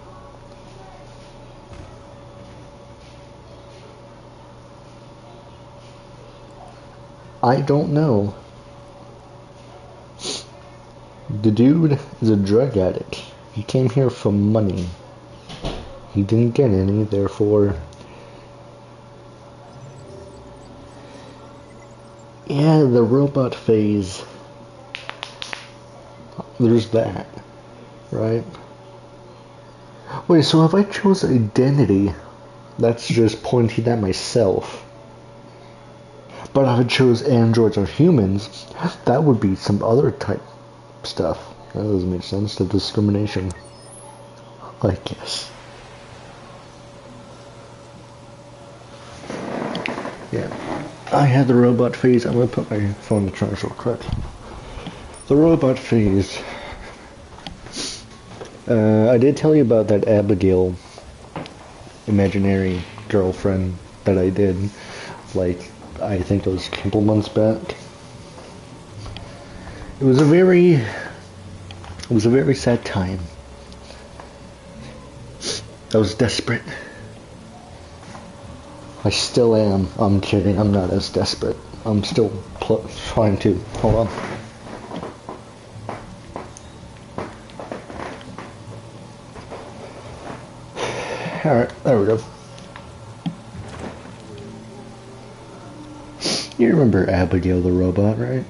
I don't know. The dude is a drug addict. He came here for money. He didn't get any, therefore... Yeah, the robot phase. There's that, right? Wait, so if I chose identity, that's just pointing at myself. But if I chose androids or humans, that would be some other type stuff. That doesn't make sense, the discrimination, I guess. Yeah. I had the robot phase. I'm gonna put my phone in the charge real quick. The robot phase. I did tell you about that Abigail imaginary girlfriend that I did, like, I think it was a couple months back. It was a very sad time. I was desperate. I still am. I'm kidding. I'm not as desperate. I'm still trying to. Hold on. Alright, there we go. You remember Abigail the robot, right?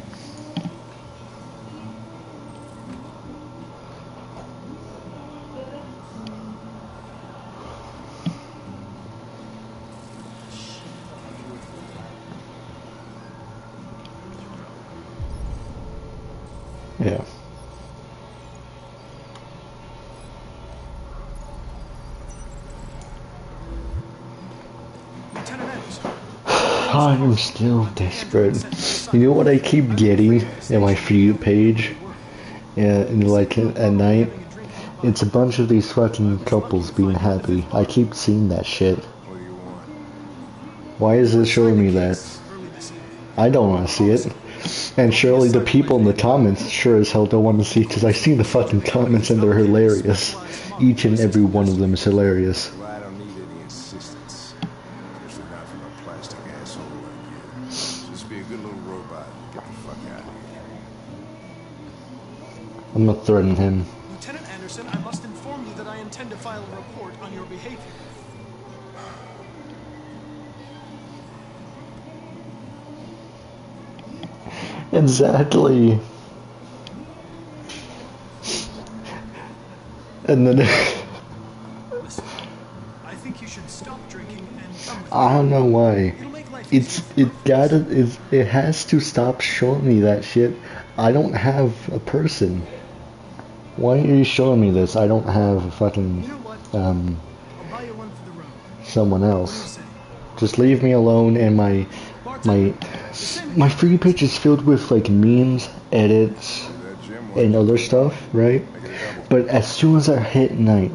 Yeah. I'm still desperate. You know what I keep getting in my For You page? Like at night? It's a bunch of these fucking couples being happy. I keep seeing that shit. Why is it showing me that? I don't want to see it. And surely the people in the comments sure as hell don't want to see, because I see the fucking comments and they're hilarious. Each and every one of them is hilarious. Well, I don't need any assistance. Especially not from a plastic asshole like you. Just be a good little robot and get the fuck out of here. I'm gonna threaten him. Lieutenant Anderson, I must inform you that I intend to file a report on your behavior. Exactly. And then Listen, I think you should stop drinking and come with I don't know why. It'll make life It has to stop showing me that shit. I don't have a person. Why are you showing me this? I don't have a fucking I'll buy you one for the road. someone else. Just leave me alone, and my For You page is filled with like memes, edits, and other stuff, right? But as soon as I hit night,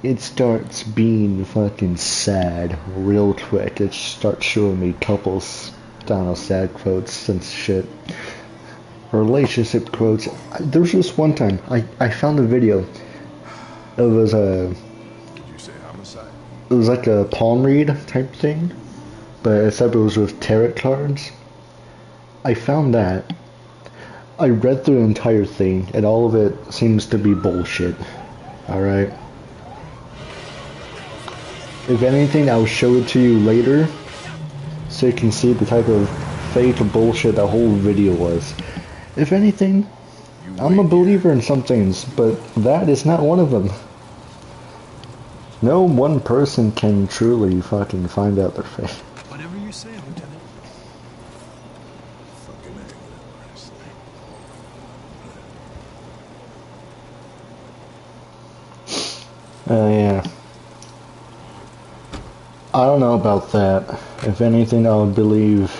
it starts being fucking sad real quick. It starts showing me couples, I don't know, sad quotes and shit. Relationship quotes. There was this one time, I found a video. It was Did you say homicide? It was like a palm read type thing, but except it was with tarot cards. I found that. I read through the entire thing, and all of it seems to be bullshit. Alright? If anything, I'll show it to you later, so you can see the type of fake bullshit that whole video was. If anything, I'm a believer in some things, but that is not one of them. No one person can truly fucking find out their fate. Whatever you say, Lieutenant. Fucking Yeah. I don't know about that. If anything, I would believe.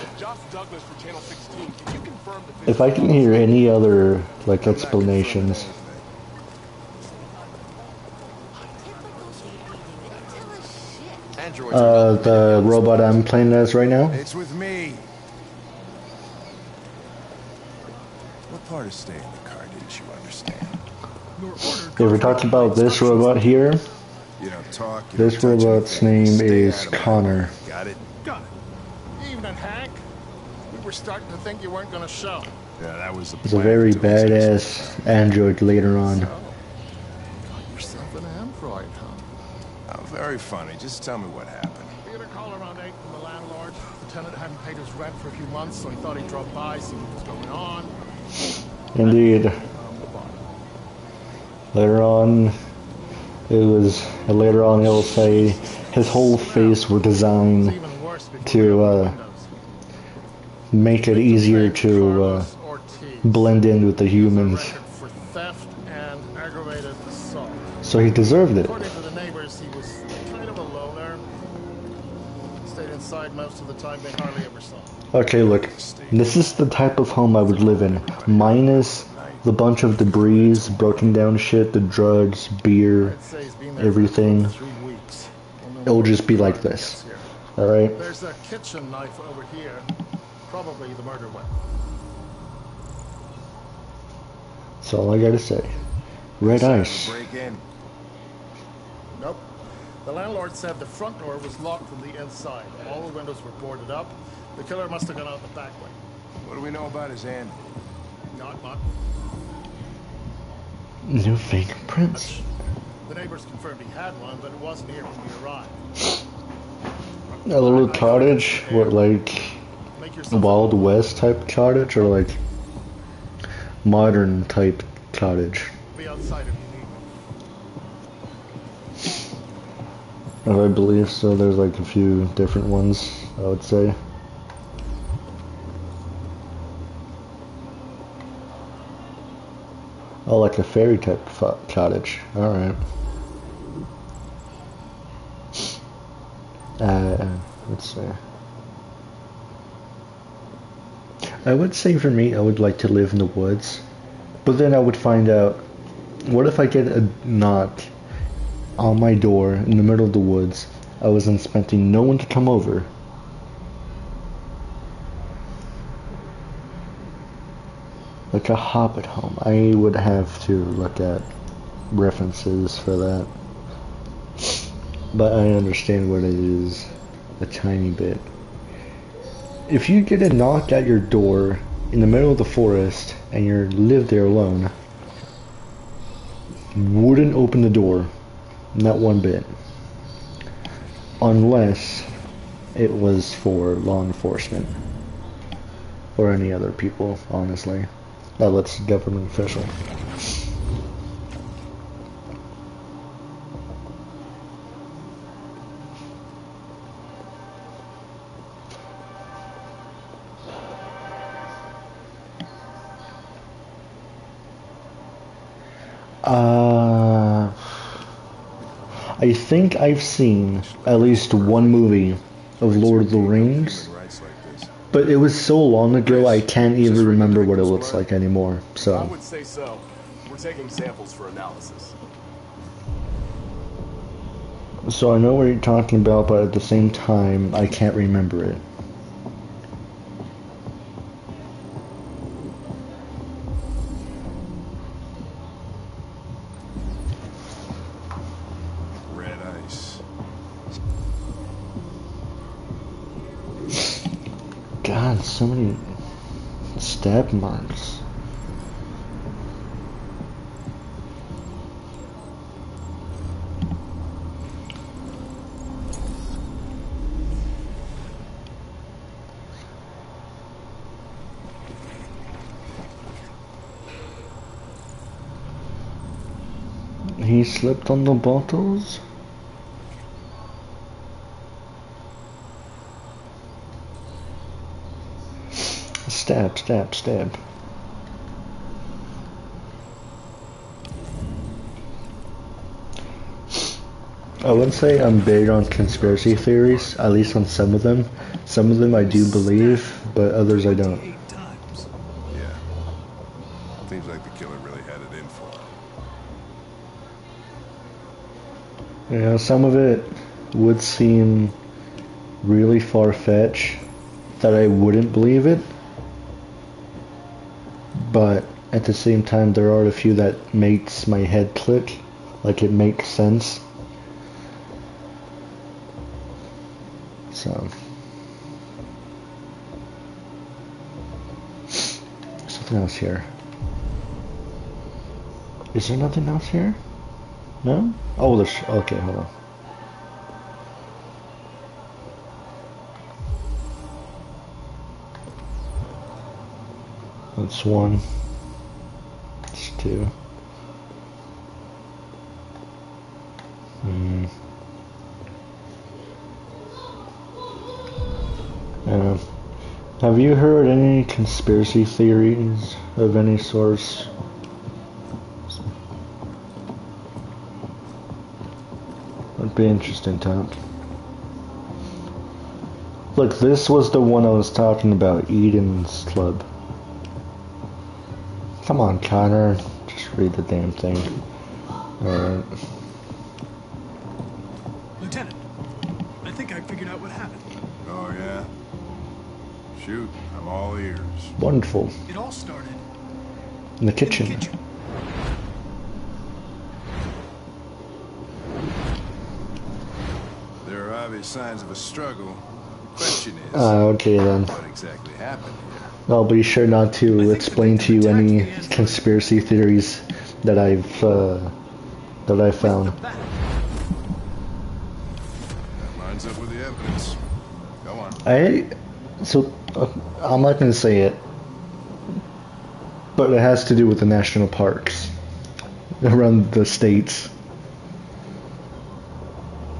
If I can hear any other, like, explanations. The robot I'm playing as right now? It's with me. What part of staying in the car didn't you understand? If we're talking about this robot here, You don't talk. You this don't touch robot's anything. name Stay is out of my Connor. way. Got it? Got it. Evening, Hank. We were starting to think you weren't gonna show. Yeah, that was the He's a plan very until his badass android later on. Got yourself an android, huh? Oh, very funny. Just tell me what happened. We had a call around 8 from the landlord. The tenant hadn't paid his rent for a few months, so he thought he'd drop by, see what was going on. Indeed. Later on, it'll say his whole face was designed to make it easier to blend in with the humans. For theft and aggravated assault. So he deserved it. According to the neighbors, he was kind of a loner. Stayed inside most of the time, they hardly ever saw him. Okay, look. This is the type of home I would live in. Minus the bunch of debris, broken down shit, the drugs, beer, everything. It'll just be like this. Alright? There's a kitchen knife over here. Probably the murder weapon. That's all I gotta say. Red ice. Break in. Nope. The landlord said the front door was locked from the inside. All the windows were boarded up. The killer must have gone out the back way. What do we know about his hand? Not much. New fingerprints? The neighbors confirmed he had one, but it wasn't here when we arrived. A little cottage? What, like Wild West type cottage, or like modern type cottage? Be outside if you need me. I believe so. There's like a few different ones, I would say. Oh, like a fairy type cottage. Alright. Let's see. I would say for me, I would like to live in the woods. But then I would find out, what if I get a knock on my door in the middle of the woods? I was expecting no one to come over. Like a Hobbit home. I would have to look at references for that. But I understand what it is a tiny bit. If you get a knock at your door in the middle of the forest and you live there alone, wouldn't open the door. Not one bit. Unless it was for law enforcement. Or any other people, honestly. That lets government official. I think I've seen at least one movie of Lord of the Rings, but it was so long ago I can't even remember what it looks like anymore. I So, would say so. We're taking samples for analysis. I know what you're talking about, but at the same time, I can't remember it. Red ice. God, so many stab marks. He slipped on the bottles? Stab, stab, stab. I wouldn't say I'm big on conspiracy theories, at least on some of them. Some of them I do believe, but others I don't. Yeah. Seems like the killer really had it in for him. You know, some of it would seem really far-fetched that I wouldn't believe it, but at the same time there are a few that makes my head click, like it makes sense. So something else here. Is there nothing else here? No? Oh, there's, okay, hold on. That's one. That's two. Have you heard any conspiracy theories of any source? That'd be interesting, Tom. Look, this was the one I was talking about, Eden's Club. Come on, Connor. Just read the damn thing. Alright. Lieutenant, I think I figured out what happened. Oh, yeah? Shoot, I'm all ears. Wonderful. It all started in the kitchen. There are obvious signs of a struggle. The question is, okay then. what exactly happened here? I'll be sure not to explain to you any conspiracy theories that I've found. That lines up with the evidence. Go on. I'm not gonna say it, but it has to do with the national parks around the states.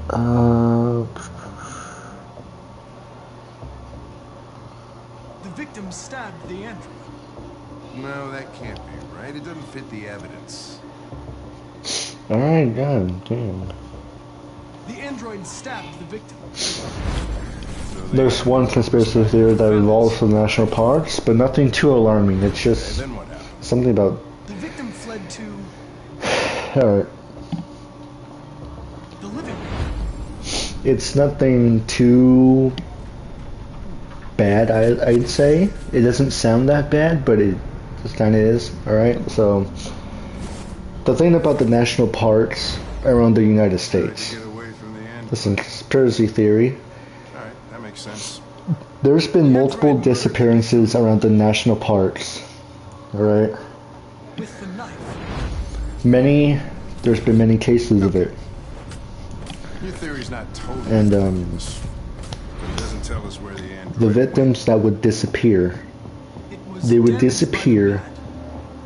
The victim stabbed the android. No, that can't be right. It doesn't fit the evidence. Alright, god damn. The android stabbed the victim. There's one conspiracy theory that involves the national parks, but nothing too alarming. It's just something about. The victim fled to Alright. the living room. It's nothing too bad, I'd say. It doesn't sound that bad, but it just kind of is. Alright, so the thing about the national parks around the United States. This is a conspiracy theory. Alright, that makes sense. There's been multiple disappearances around the national parks. Alright? With the knife. There's been many cases of it. Your theory's not totally And but it doesn't tell us where the android the victims that would disappear, they would disappear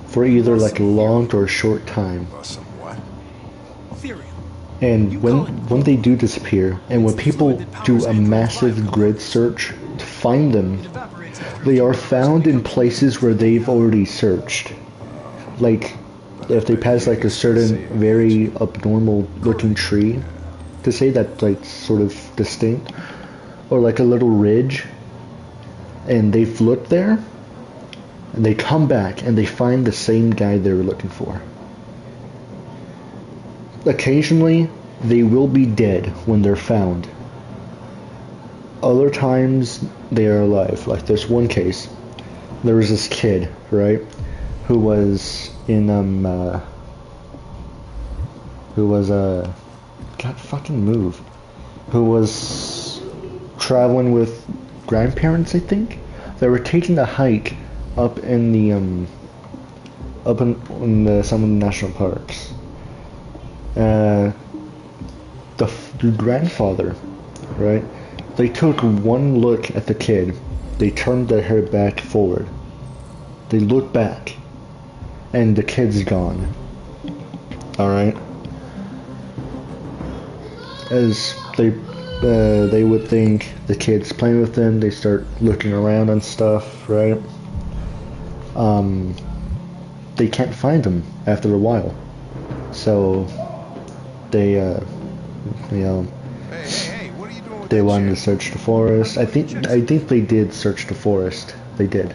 for either like a long or a short time. And when they do disappear, and when people do a massive grid search to find them, they are found in places where they've already searched. Like, if they pass like a certain very abnormal looking tree, to say that like sort of distinct, or like a little ridge, and they've looked there, and they come back and they find the same guy they were looking for. Occasionally, they will be dead when they're found. Other times, they are alive. Like, there's one case. There was this kid, right, who was in, who was traveling with grandparents, I think. They were taking a hike up in the, some of the national parks. The grandfather, right? They took one look at the kid. They turned their head back forward. They looked back, and the kid's gone. All right. As they would think the kid's playing with them, they start looking around and stuff, right? They can't find him after a while, so they You know, Hey, what are you doing with they that wanted to shit? search the forest. I think they did search the forest. They did.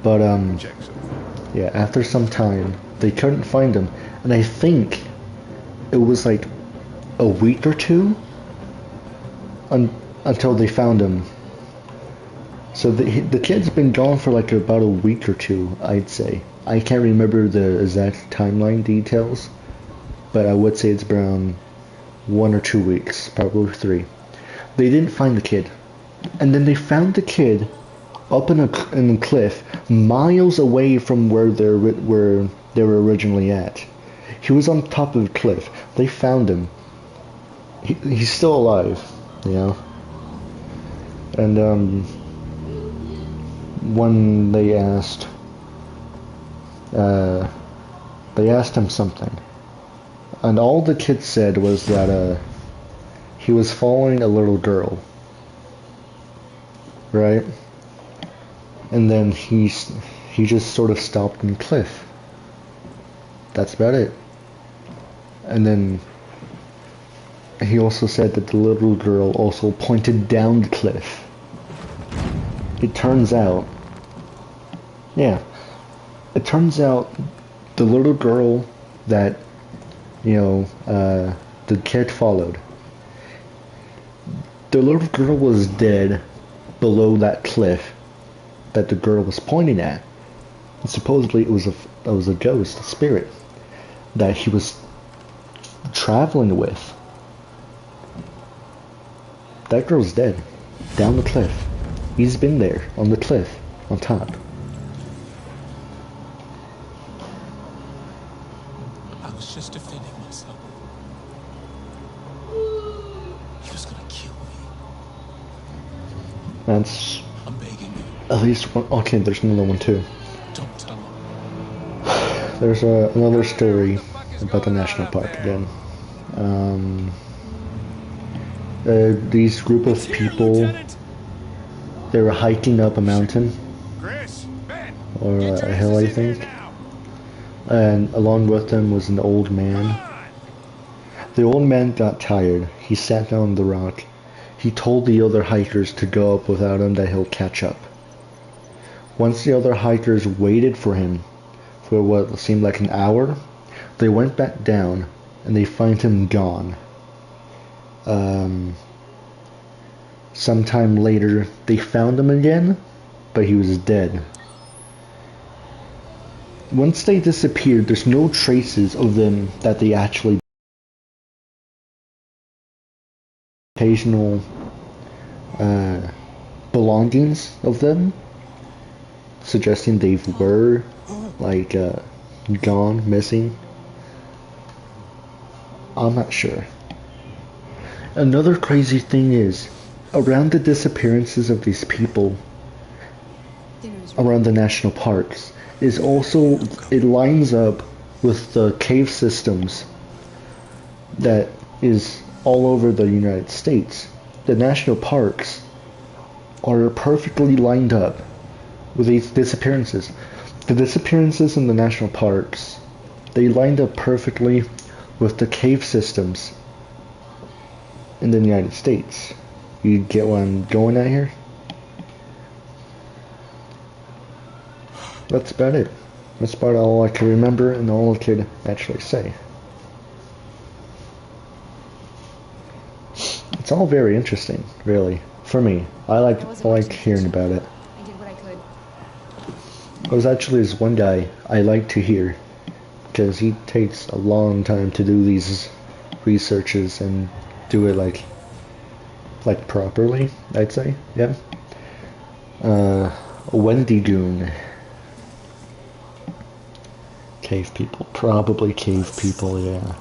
But yeah, after some time, they couldn't find him, and I think it was like a week or two until they found him. So the kid's been gone for like about a week or two, I'd say. I can't remember the exact timeline details, but I would say it's around 1 or 2 weeks, probably 3. They didn't find the kid, and then they found the kid up in a cliff, miles away from where they were originally at. He was on top of a cliff. They found him. He's still alive, you know. And when they asked him something, and all the kid said was that he was following a little girl, right? And then he just sort of stopped in the cliff. That's about it. And then he also said that the little girl also pointed down the cliff. It turns out the little girl that, you know, the kid followed, the little girl was dead below that cliff that the girl was pointing at. And supposedly it was a ghost, a spirit, that he was traveling with. That girl's dead, down the cliff. He's been there, on the cliff, on top. I was just defending myself. He was gonna kill me. That's I'm begging you. at least one. Okay, there's another one too. Don't tell him. There's another story about the national park again. These group of people, they were hiking up a mountain, or a hill, I think, and along with them was an old man. The old man got tired. He sat down on the rock. He told the other hikers to go up without him, that he'll catch up. Once the other hikers waited for him for what seemed like an hour, they went back down and they find him gone. Sometime later, they found him again, but he was dead. Once they disappeared, there's no traces of them that they actually. Occasional belongings of them, suggesting they were like gone, missing. I'm not sure. Another crazy thing is, around the disappearances of these people around the national parks is also, it lines up with the cave systems that is all over the United States. The national parks are perfectly lined up with these disappearances. The disappearances in the national parks, they lined up perfectly with the cave systems in the United States. You get what I'm going at here? That's about it. That's about all I can remember and all I could actually say. It's all very interesting, really, for me. I like hearing about it. I did what I could. There's actually this one guy I like to hear, because he takes a long time to do these researches and do it like properly, I'd say. Yeah. Wendigoon. Cave people. Probably cave people, yeah.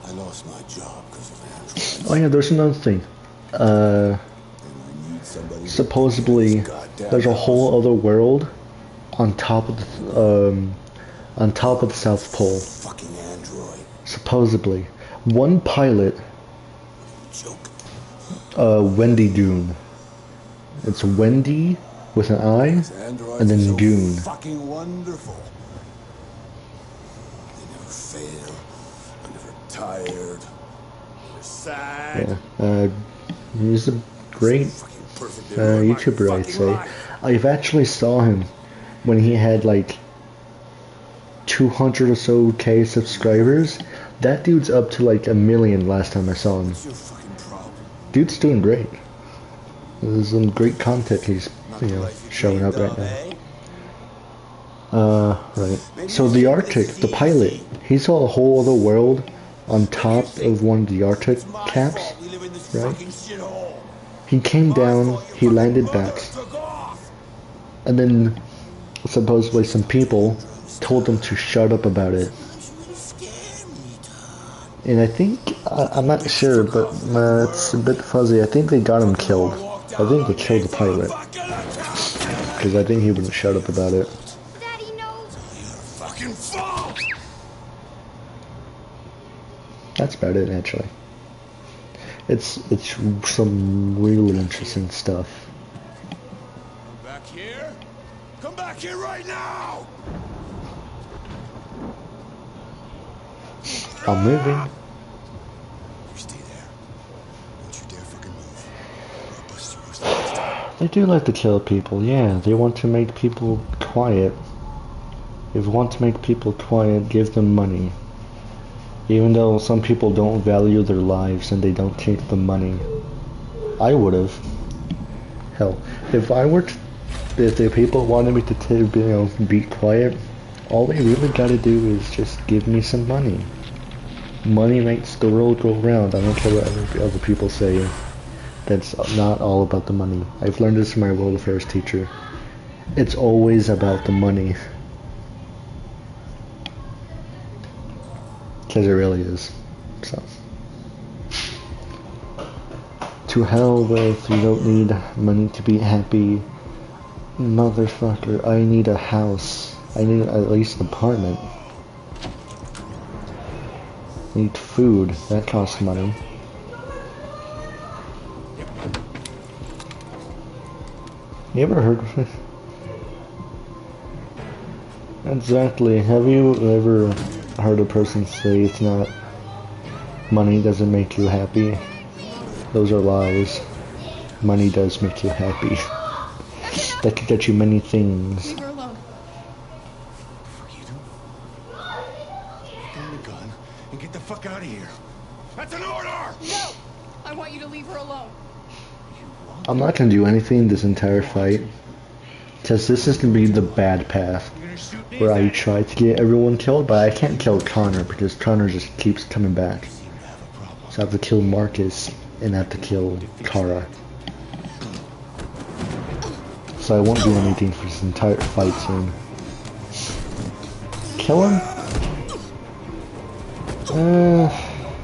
I lost my job because of androids. Oh yeah, there's another thing. Supposedly, there's a whole other world on top of the South Pole. Fucking android. Supposedly, one pilot. Wendigoon. It's Wendy with an I, and then Goon. Fucking wonderful. They never fail, and if tired. You're sad. Yeah. He's a great YouTuber, I'd say. I've actually saw him when he had like 200 or so K subscribers. That dude's up to like 1 million last time I saw him. Dude's doing great. There's some great content he's, showing up right now. Right. So the Arctic, the pilot, he saw a whole other world on top of one of the Arctic caps, right? He came down, he landed back, and then supposedly some people told him to shut up about it. And I think, I'm not sure, but it's a bit fuzzy. I think they got him killed. I think they killed the pilot. Because I think he wouldn't shut up about it. That's about it, actually. It's some really interesting stuff. Come back here! Come back here right now! I'm moving. You stay there. Don't you dare fucking move. I'll bust your roast. They do like to kill people, yeah. They want to make people quiet. If you want to make people quiet, give them money. Even though some people don't value their lives and they don't take the money. I would've. Hell, if the people wanted me to be quiet, all they really gotta do is just give me some money. Money makes the world go round. I don't care what other people say. That's not all about the money. I've learned this from my world affairs teacher. It's always about the money. Because it really is. So. To hell with, you don't need money to be happy. Motherfucker, I need a house. I need at least an apartment. I need food. That costs money. You ever heard of it? Exactly. Have you ever heard a person say it's not money doesn't make you happy? Those are lies. Money does make you happy. That could get you many things. Leave her alone. Give me the gun and get the fuck out of here. That's an order! No! I want you to leave her alone. I'm not gonna do anything this entire fight. Because this is gonna be the bad path. Where I try to get everyone killed, but I can't kill Connor because Connor just keeps coming back. So I have to kill Marcus and I have to kill Kara. So I won't do anything for this entire fight soon. Kill him?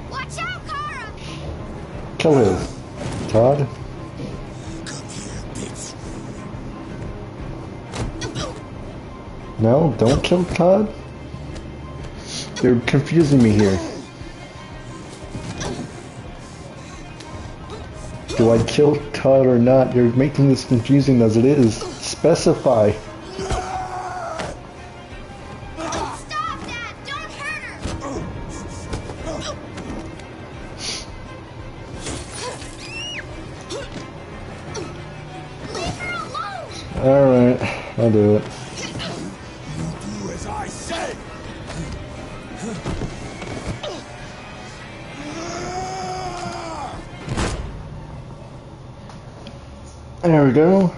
Watch out, Kara! Kill him. Todd? No, don't kill Todd. You're confusing me here. Do I kill Todd or not? You're making this confusing as it is. Specify. Stop that! Don't hurt her! Leave her alone! Alright, I'll do it. Do as I say! There we go.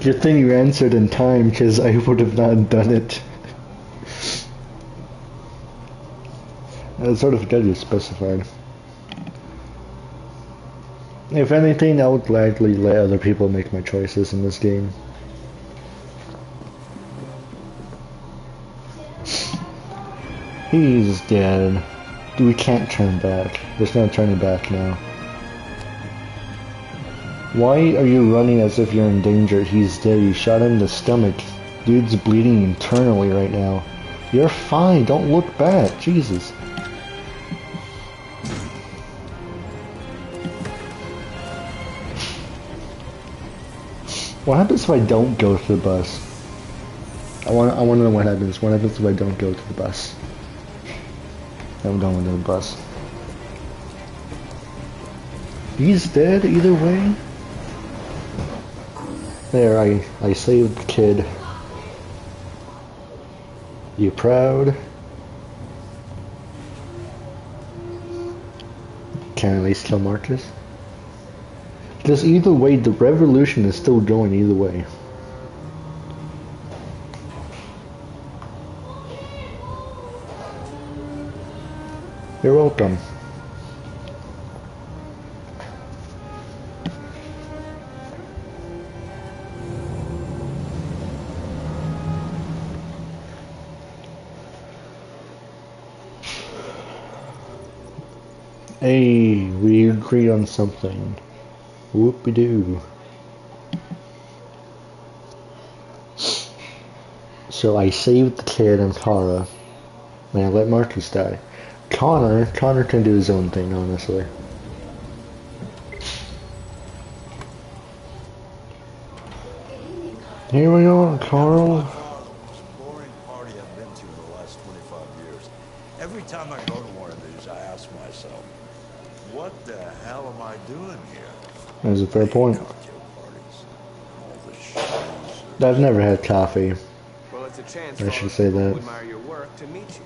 Good thing you answered in time, because I would have not done it. I sort of good you specified. If anything, I would gladly let other people make my choices in this game. He's dead. We can't turn back. There's no turning back now. Why are you running as if you're in danger? He's dead. You shot him in the stomach. Dude's bleeding internally right now. You're fine. Don't look back. Jesus. What happens if I don't go to the bus? I want to know what happens. What happens if I don't go to the bus? I'm going to the bus. He's dead either way. There, I saved the kid. You proud? Can I at least kill Marcus? Because either way, the revolution is still going either way. You're welcome. Hey, we agree on something. Whoop-de-doo. So I saved the kid and Kara, and I let Marcus die. Connor can do his own thing, honestly. Here we are, Carl. Boring party I've been to in the last 25 years. Every time I go to one of these, I ask myself, what the hell am I doing here? That's a fair point. I've never had coffee. Well, it's a chance I should say that. admire your work to meet you.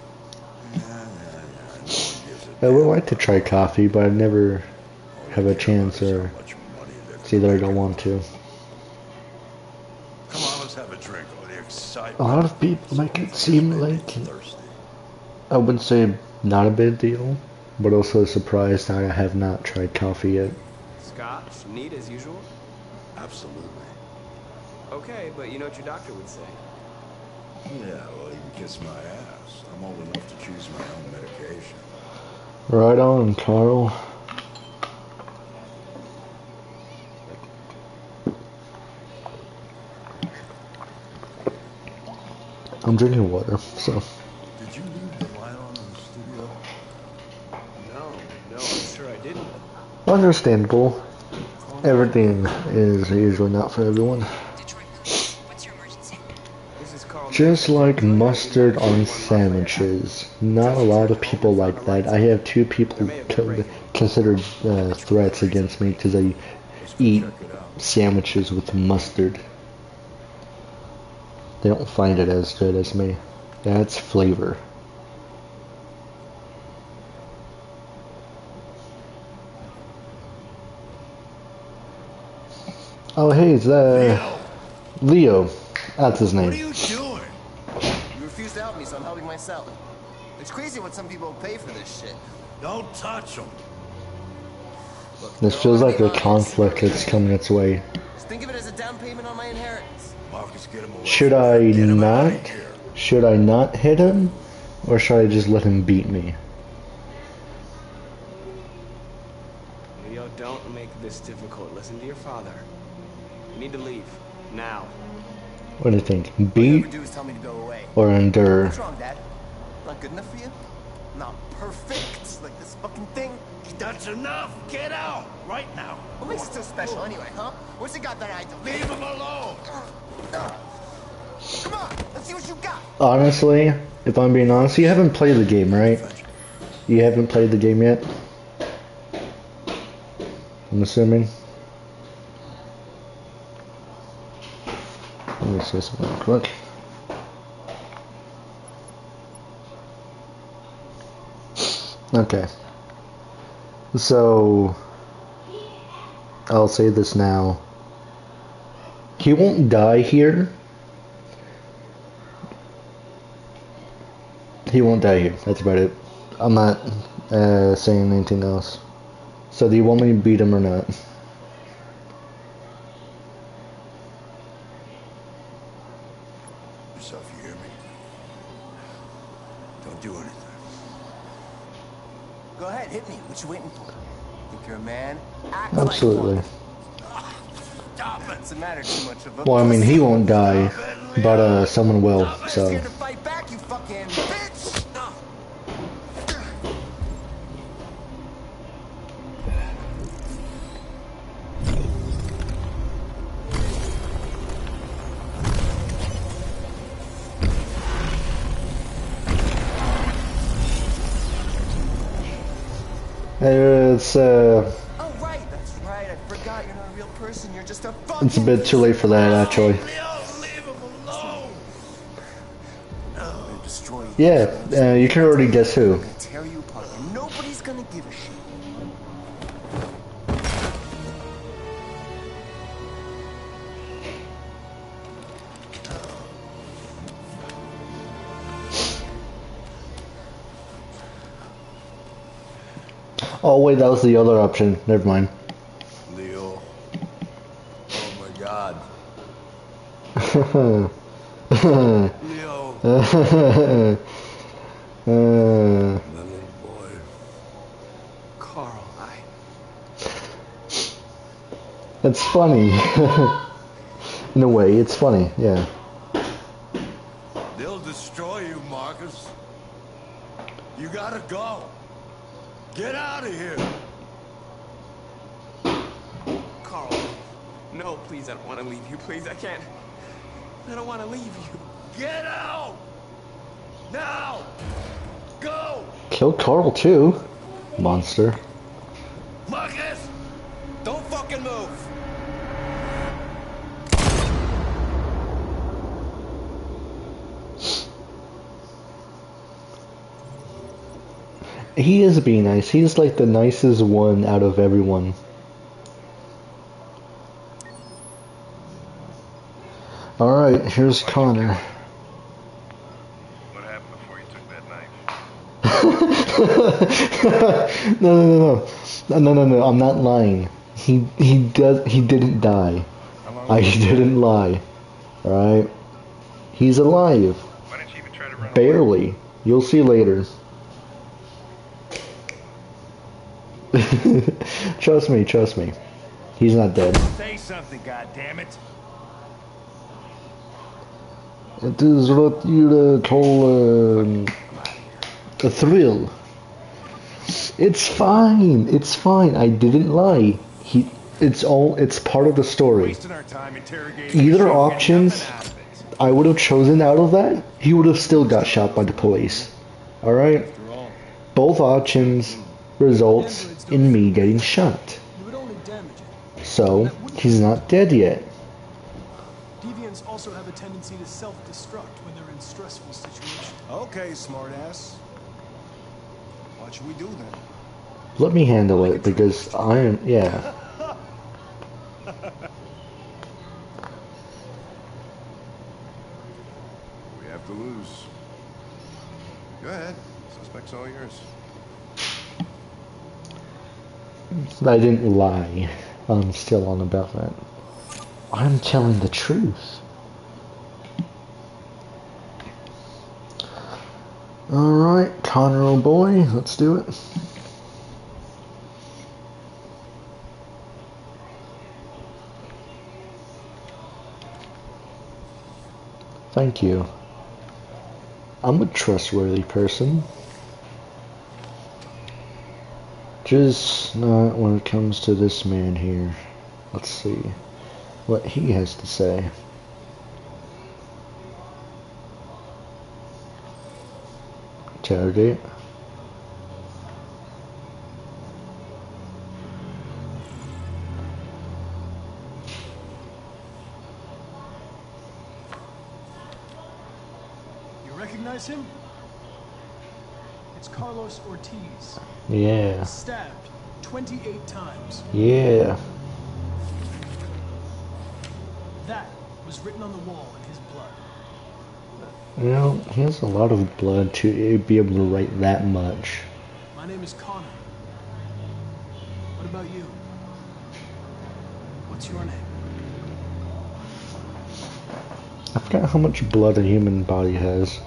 I would like to try coffee, but I never have a chance, or it's either I don't want to. Come on, let's have a drink. Oh, the excitement. A lot of people make it seem like, I wouldn't say not a big deal, but also surprised I have not tried coffee yet. Scotch, neat as usual? Absolutely. Okay, but you know what your doctor would say. Yeah, well, you can kiss my ass. I'm old enough to choose my own medication. Right on, Carl. I'm drinking water, so. Did you leave the light on in the studio? No, I'm sure I didn't. Understandable. Everything is usually not for everyone. Just like mustard on sandwiches. Not a lot of people like that. I have two people considered threats against me because I eat sandwiches with mustard. They don't find it as good as me. That's flavor. Oh hey, it's Leo. That's his name. What are you doing? You refuse to help me, so I'm helping myself. It's crazy what some people pay for this shit. Don't touch them. This feels like a conflict that's coming its way. Just think of it as a down payment on my inheritance. Marcus, get him away. Should I not? Should I not hit him? Or should I just let him beat me? Leo, don't make this difficult. Listen to your father. You need to leave. Now. What do you think? Beat do is tell me to go away. or endure? What's wrong, Dad? Not good enough for you? Not perfect like this fucking thing? That's enough. Get out right now. What makes it so special anyway, huh? What's it got that I don't? Leave him alone. Come on, let's see what you got. Honestly, if I'm being honest, you haven't played the game, right? You haven't played the game yet? I'm assuming. Let me say something real quick. Okay. So, I'll say this now. He won't die here. He won't die here. That's about it. I'm not saying anything else. So do you want me to beat him or not? Yourself, you hear me? Don't do anything. Go ahead, hit me. What you waiting for? Think you're a man? Act Absolutely. like one. Stop it. Doesn't matter too much of a Well, I mean, he won't die, but someone will. So. Scared to fight back, you fucking bitch! It's Oh, right, that's right. I forgot you're not a real person. You're just a fucking... it's a bit too late for that, actually. Yeah, you can already guess who. I'm gonna tear you apart, and nobody's gonna give a shit. Oh wait, that was the other option. Never mind. Leo. Oh my God. Leo. Little boy. Carl, It's funny. In a way, it's funny, yeah. They'll destroy you, Marcus. You gotta go. Get out of here. Carl. No, please, I don't want to leave you. Please, I can't. I don't want to leave you. Get out! Now! Go! Kill Carl too. Monster. Marcus! Don't fucking move! He is being nice. He's like the nicest one out of everyone. Alright, here's Connor. What happened before you took that knife? No, I'm not lying. He didn't die. I didn't lie. Alright? He's alive. Why didn't you even try to run Barely. away? You'll see later. Trust me. He's not dead. Say something, goddammit. It is what you call a thrill. It's fine. It's fine. I didn't lie. It's part of the story. Either options, I would have chosen out of that. He would have still got shot by the police. All right. Both options results in me getting shot. So he's not dead yet. Deviants also have a tendency to self-destruct when they're in stressful situations. Okay, smartass. What should we do then? Let me handle it because I am, yeah. We have to lose. Go ahead. Suspect's all yours. I didn't lie. I'm still on about that. I'm telling the truth. Alright, Connor, old boy, let's do it. Thank you. I'm a trustworthy person. Just not when it comes to this man here. Let's see what he has to say. Interrogate. You recognize him? It's Carlos Ortiz. Yeah. Stabbed 28 times. Yeah. That was written on the wall in his blood. You know, he has a lot of blood to be able to write that much. My name is Connor. What about you? What's your name? I forgot how much blood a human body has.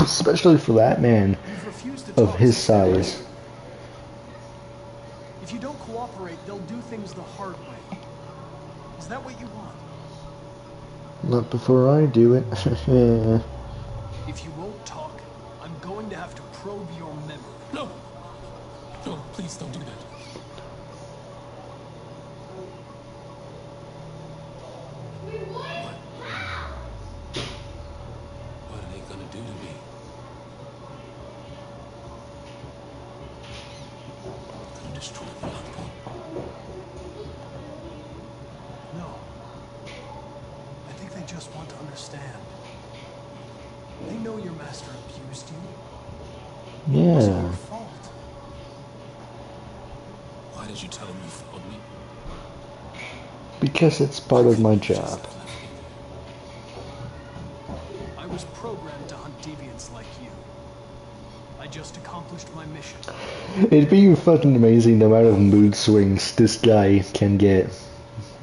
Especially for that man of his size. If you don't cooperate, they'll do things the hard way. Is that what you want? Not before I do it. If you won't talk, I'm going to have to probe your memory. No! No, please don't do that. What are they gonna do to me? destroy the outpost. No. I think they just want to understand. They know your master abused you. It wasn't Yeah. your fault. Why did you tell him you followed me? Because it's part of my job. I was programmed to hunt deviants like you. I just accomplished my mission. It'd be fucking amazing the amount of mood swings this guy can get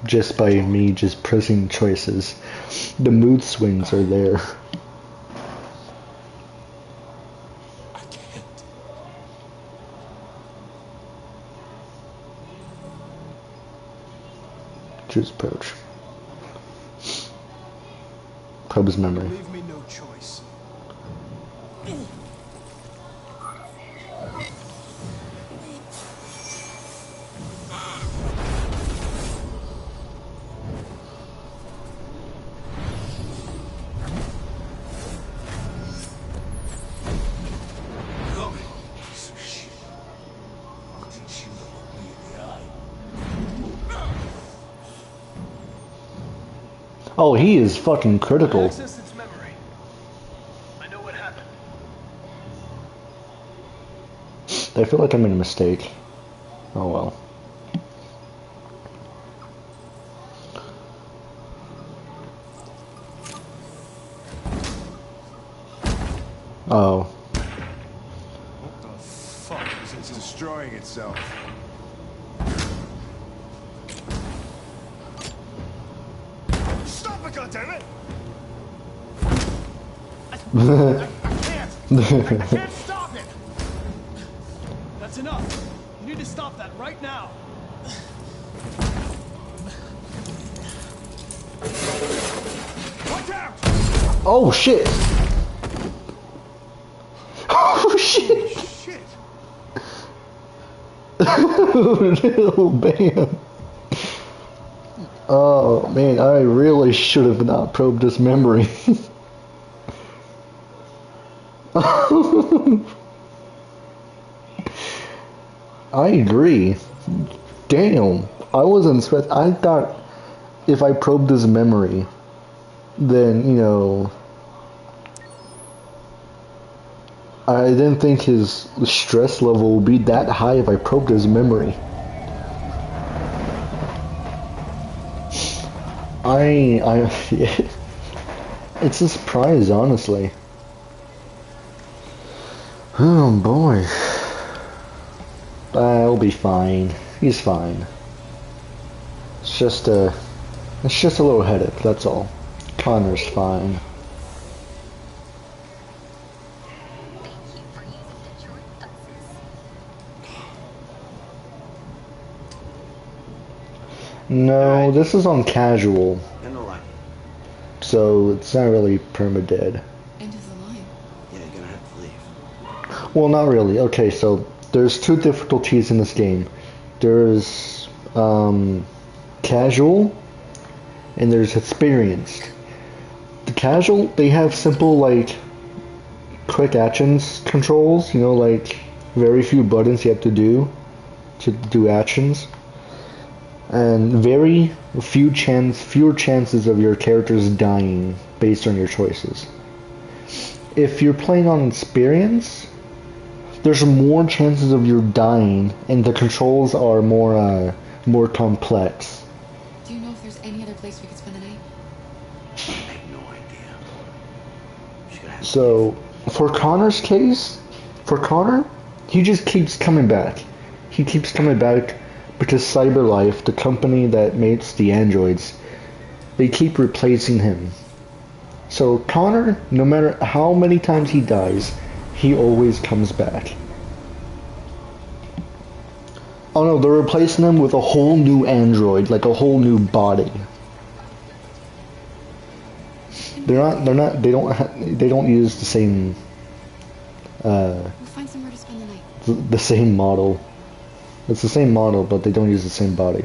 just by me just pressing choices. The mood swings are there. I can't. Choose approach. Probe his memory. Leave me no choice. Oh, he is fucking critical. Access its memory. I know what happened. I feel like I made a mistake. Oh well. Oh. What the fuck? It's destroying itself. Stop it, goddammit! I can't stop it! That's enough. You need to stop that right now. Watch out! Oh shit! Oh shit! Shit! Oh, bam. Oh man, I really should have not probed his memory. I agree. Damn, I wasn't expect. I thought if I probed his memory, then you know, I didn't think his stress level would be that high if I probed his memory. It's a surprise, honestly. Oh boy. I'll be fine. He's fine. It's just a little headache, that's all. Connor's fine. No, this is on casual. End the line. So it's not really permadead. End of the line. Yeah, you're gonna have to leave. Well, not really. Okay, so there's two difficulties in this game. There's casual and there's experienced. The casual, they have simple like quick actions controls, you know, like very few buttons you have to do actions. And very fewer chances of your characters dying based on your choices. If you're playing on experience, there's more chances of you dying, and the controls are more complex. Do you know if there's any other place we could spend the night? I have no idea. She's gonna have So, for Connor's case, he just keeps coming back. He keeps coming back because CyberLife, the company that makes the androids, they keep replacing him. So Connor, no matter how many times he dies, he always comes back. Oh no, they're replacing him with a whole new android, like a whole new body. They don't use the same We'll find somewhere to spend the night. the same model. It's the same model, but they don't use the same body.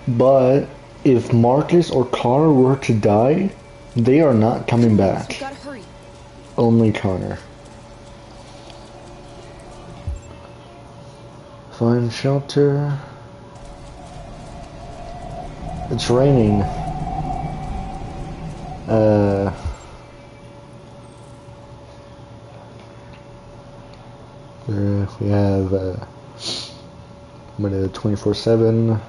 But if Marcus or Connor were to die, they are not coming back. We've gotta hurry. Only Connor. Find shelter. It's raining. We have 24/7.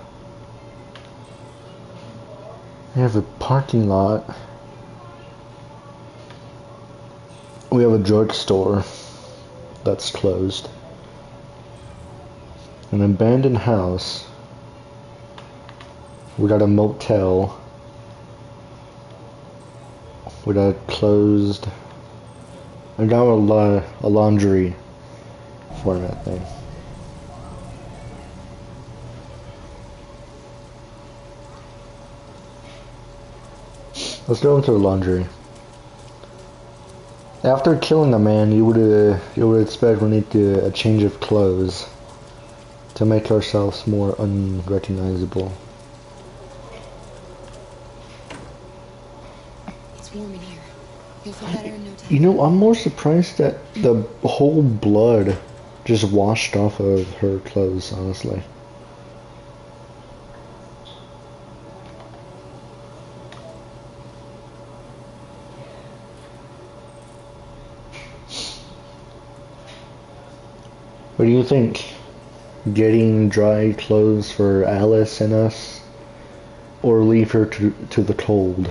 We have a parking lot. We have a drugstore that's closed. An abandoned house. We got a motel. We got closed. I got a laundry format thing. Let's go into the laundry. After killing a man, you would expect we need a change of clothes to make ourselves more unrecognizable. It's warm in here. You'll feel better in no time. You know, I'm more surprised that the whole blood just washed off of her clothes, honestly. What do you think? Getting dry clothes for Alice and us, or leave her to the cold?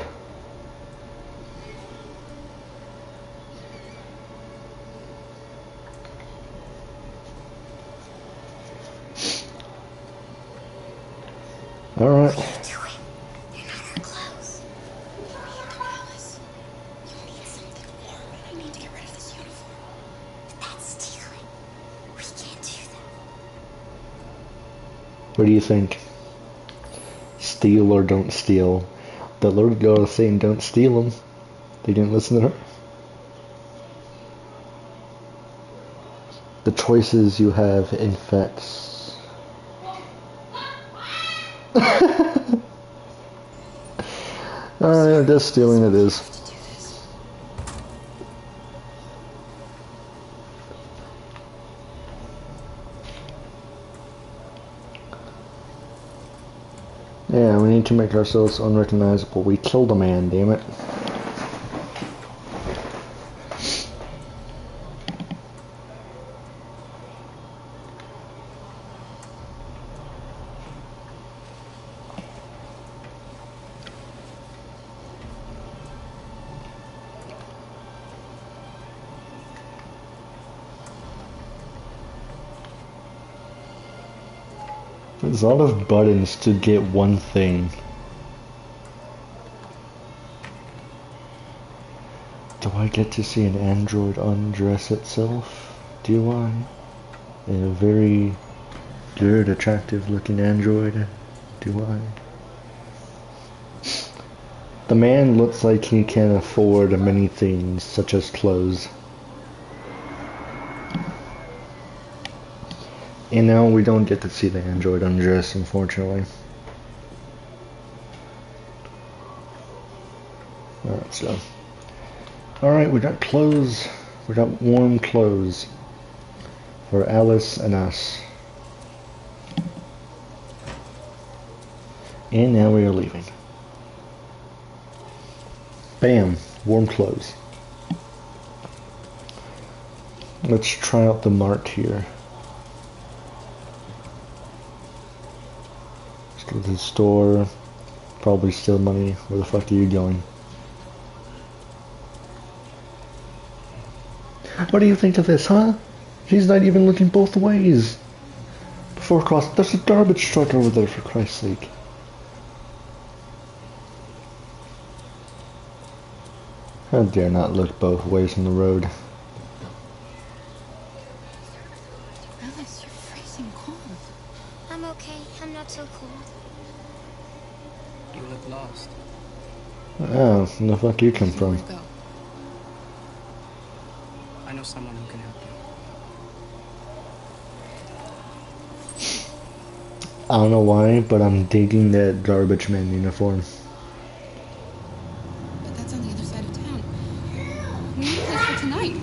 All right. What do you think? Steal or don't steal? The Lord God is saying don't steal them. They didn't listen to her. The choices you have infects. Alright, I guess stealing it is. Yeah, we need to make ourselves unrecognizable. We killed a man, damn it. There's a lot of buttons to get one thing. Do I get to see an android undress itself? Do I? A very good, attractive looking android? Do I? The man looks like he can afford many things, such as clothes. And now we don't get to see the android undress, unfortunately. Alright, so. Alright, we got clothes. We got warm clothes for Alice and us. And now we are leaving. Bam, warm clothes. Let's try out the mart here. Go to the store, probably steal money. Where the fuck are you going? What do you think of this, huh? He's not even looking both ways. Before crossing, there's a garbage truck over there, for Christ's sake. How dare not look both ways on the road. Alice, you're freezing cold. I'm okay. I'm not so cold. You look lost. Oh, where the fuck you come from? Go. I know someone who can help you. I don't know why, but I'm digging that garbage man uniform. But that's on the other side of town. We need a place for tonight.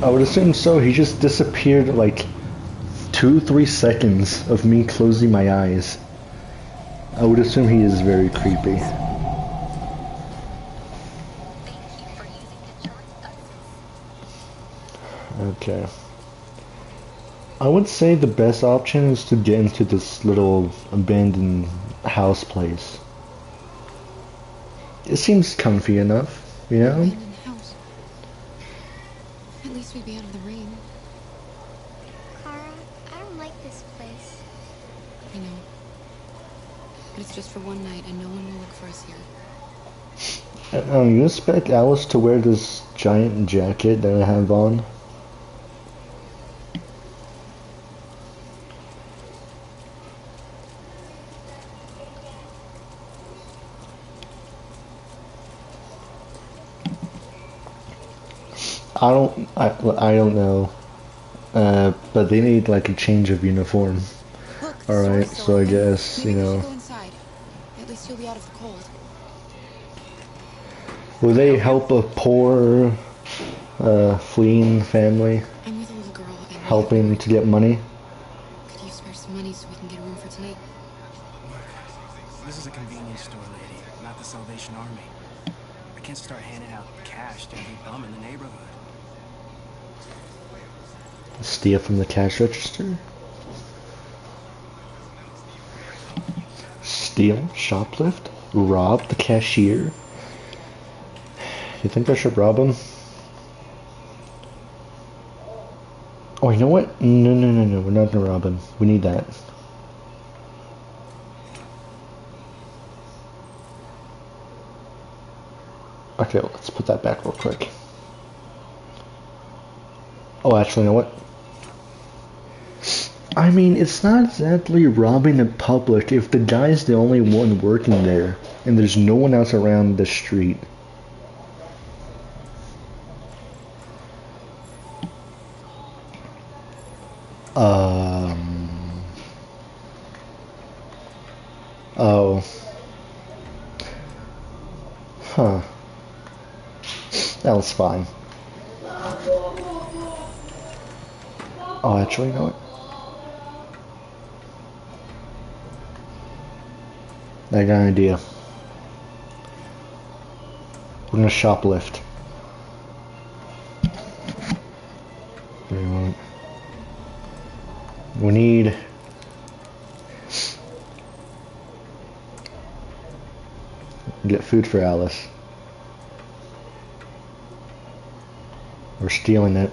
I would assume so. He just disappeared like 2-3 seconds of me closing my eyes. I would assume he is very creepy. Okay. I would say the best option is to get into this little abandoned house place. It seems comfy enough, you know? Abandoned house. At least we'd be out of the rain. Kara, I don't like this place. I know. But it's just for one night, and no one will look for us here. You expect Alice to wear this giant jacket that I have on? I don't know. But they need like a change of uniform. Alright, so I guess, you know. Go inside. At least you'll be out of the cold. Will they help a poor, fleeing family? I'm with a little girl and helping to get money? could you spare some money so we can get a room for tonight? This is a convenience store, lady, not the Salvation Army. I can't start handing out cash to every bum in the neighborhood. Steal from the cash register? Steal, shoplift, rob the cashier? You think I should rob him? Oh, you know what? No, we're not gonna rob him. We need that. Okay, let's put that back real quick. Oh, actually, you know what? I mean, it's not exactly robbing the public if the guy's the only one working there and there's no one else around the street. Oh. Huh. That was fine. Oh, actually, you know what? I got an idea. We're gonna shoplift. We need get food for Alice. We're stealing it.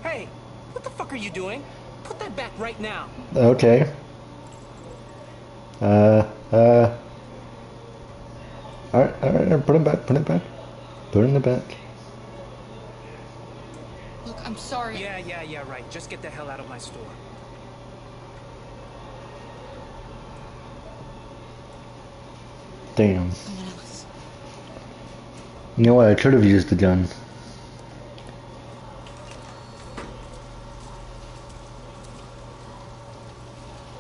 Hey, what the fuck are you doing? Put that back right now. Okay. Alright, put it back, put it back. Put it in the back. Look, I'm sorry. Yeah, right. Just get the hell out of my store. Damn. You know what, I could have used the gun.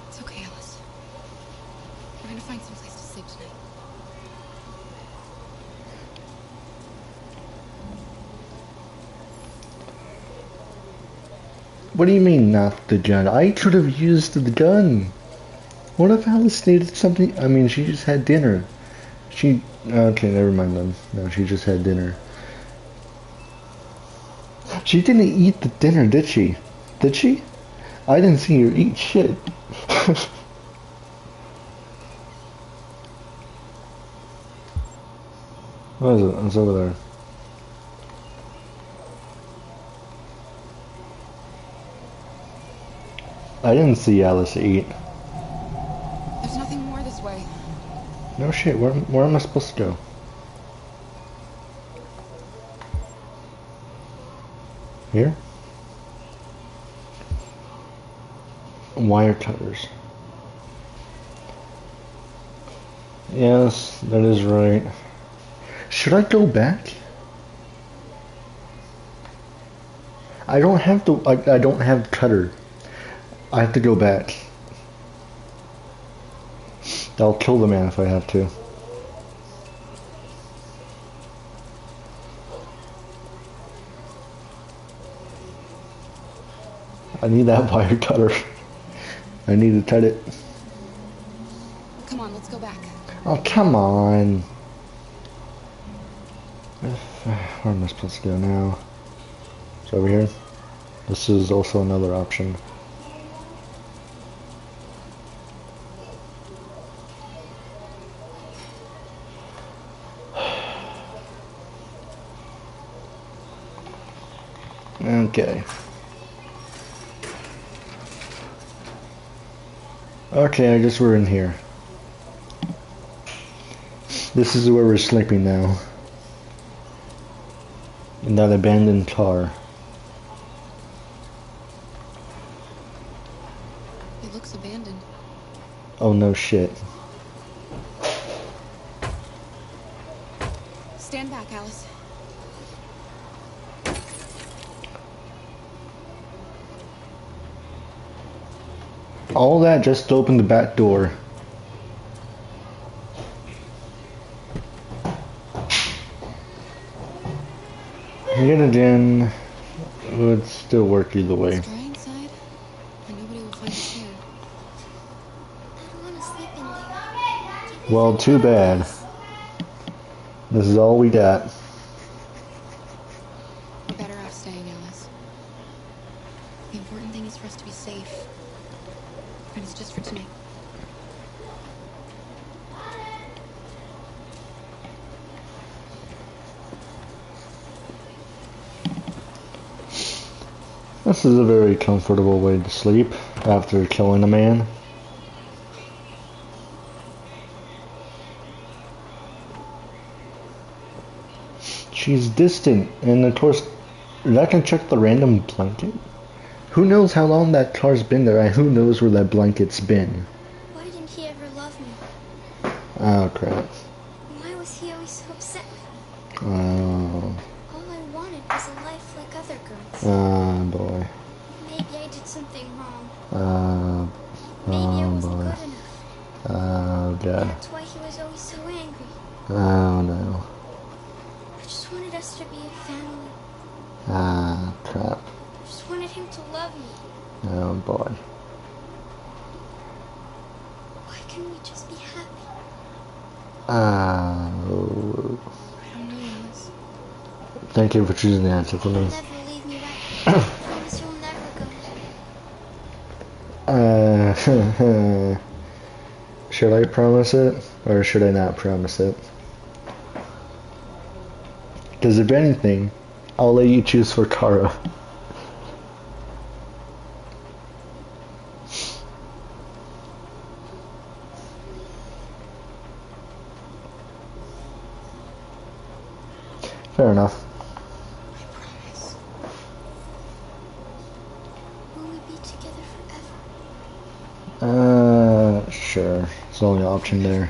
It's okay, Alice. We're gonna find some place to sleep tonight. What do you mean, not the gun? I could have used the gun. What if Alice needed something? I mean, she just had dinner. Okay, never mind then. No, she just had dinner. She didn't eat the dinner, did she? Did she? I didn't see her eat shit. What is it? It's over there. I didn't see Alice eat. There's nothing more this way. No shit, where am I supposed to go? Here? Wire cutters. Yes, that is right. Should I go back? I don't have to. I don't have cutter. I have to go back. I'll kill the man if I have to. I need that wire cutter. I need to cut it. Come on, let's go back. Oh, come on. Where am I supposed to go now? It's over here. This is also another option. Okay. Okay, I guess we're in here. This is where we're sleeping now. In that abandoned car. It looks abandoned. Oh no shit. Stand back, Alice. All that just to open the back door. Yet again, it would still work either way. It's dry inside, and nobody will find us here. I don't want to sleep in there. Well, too bad. This is all we got. We're better off staying, Alice. The important thing is for us to be safe. And it's just for tonight. This is a very comfortable way to sleep after killing a man. She's distant, and of course, I can check the random blanket. Who knows how long that car's been there, and who knows where that blanket's been. Why didn't he ever love me? Oh crap. Why was he always so upset with me? Oh. All I wanted was a life like other girls. Oh boy. Maybe I did something wrong. Oh Maybe I wasn't boy. good enough. Oh god. That's why he was always so angry. Oh no. I just wanted us to be a family. Ah crap. I just wanted him to love me. Oh boy. Why can't we just be happy? Oh. I don't know, Alice. Thank you for choosing the answer for me. You'll never leave me, right? I promise you'll never go. Should I promise it, or should I not promise it? Because if anything, I'll let you choose for Kara. Fair enough. I promise. Will we be together forever? Sure. It's the only option there.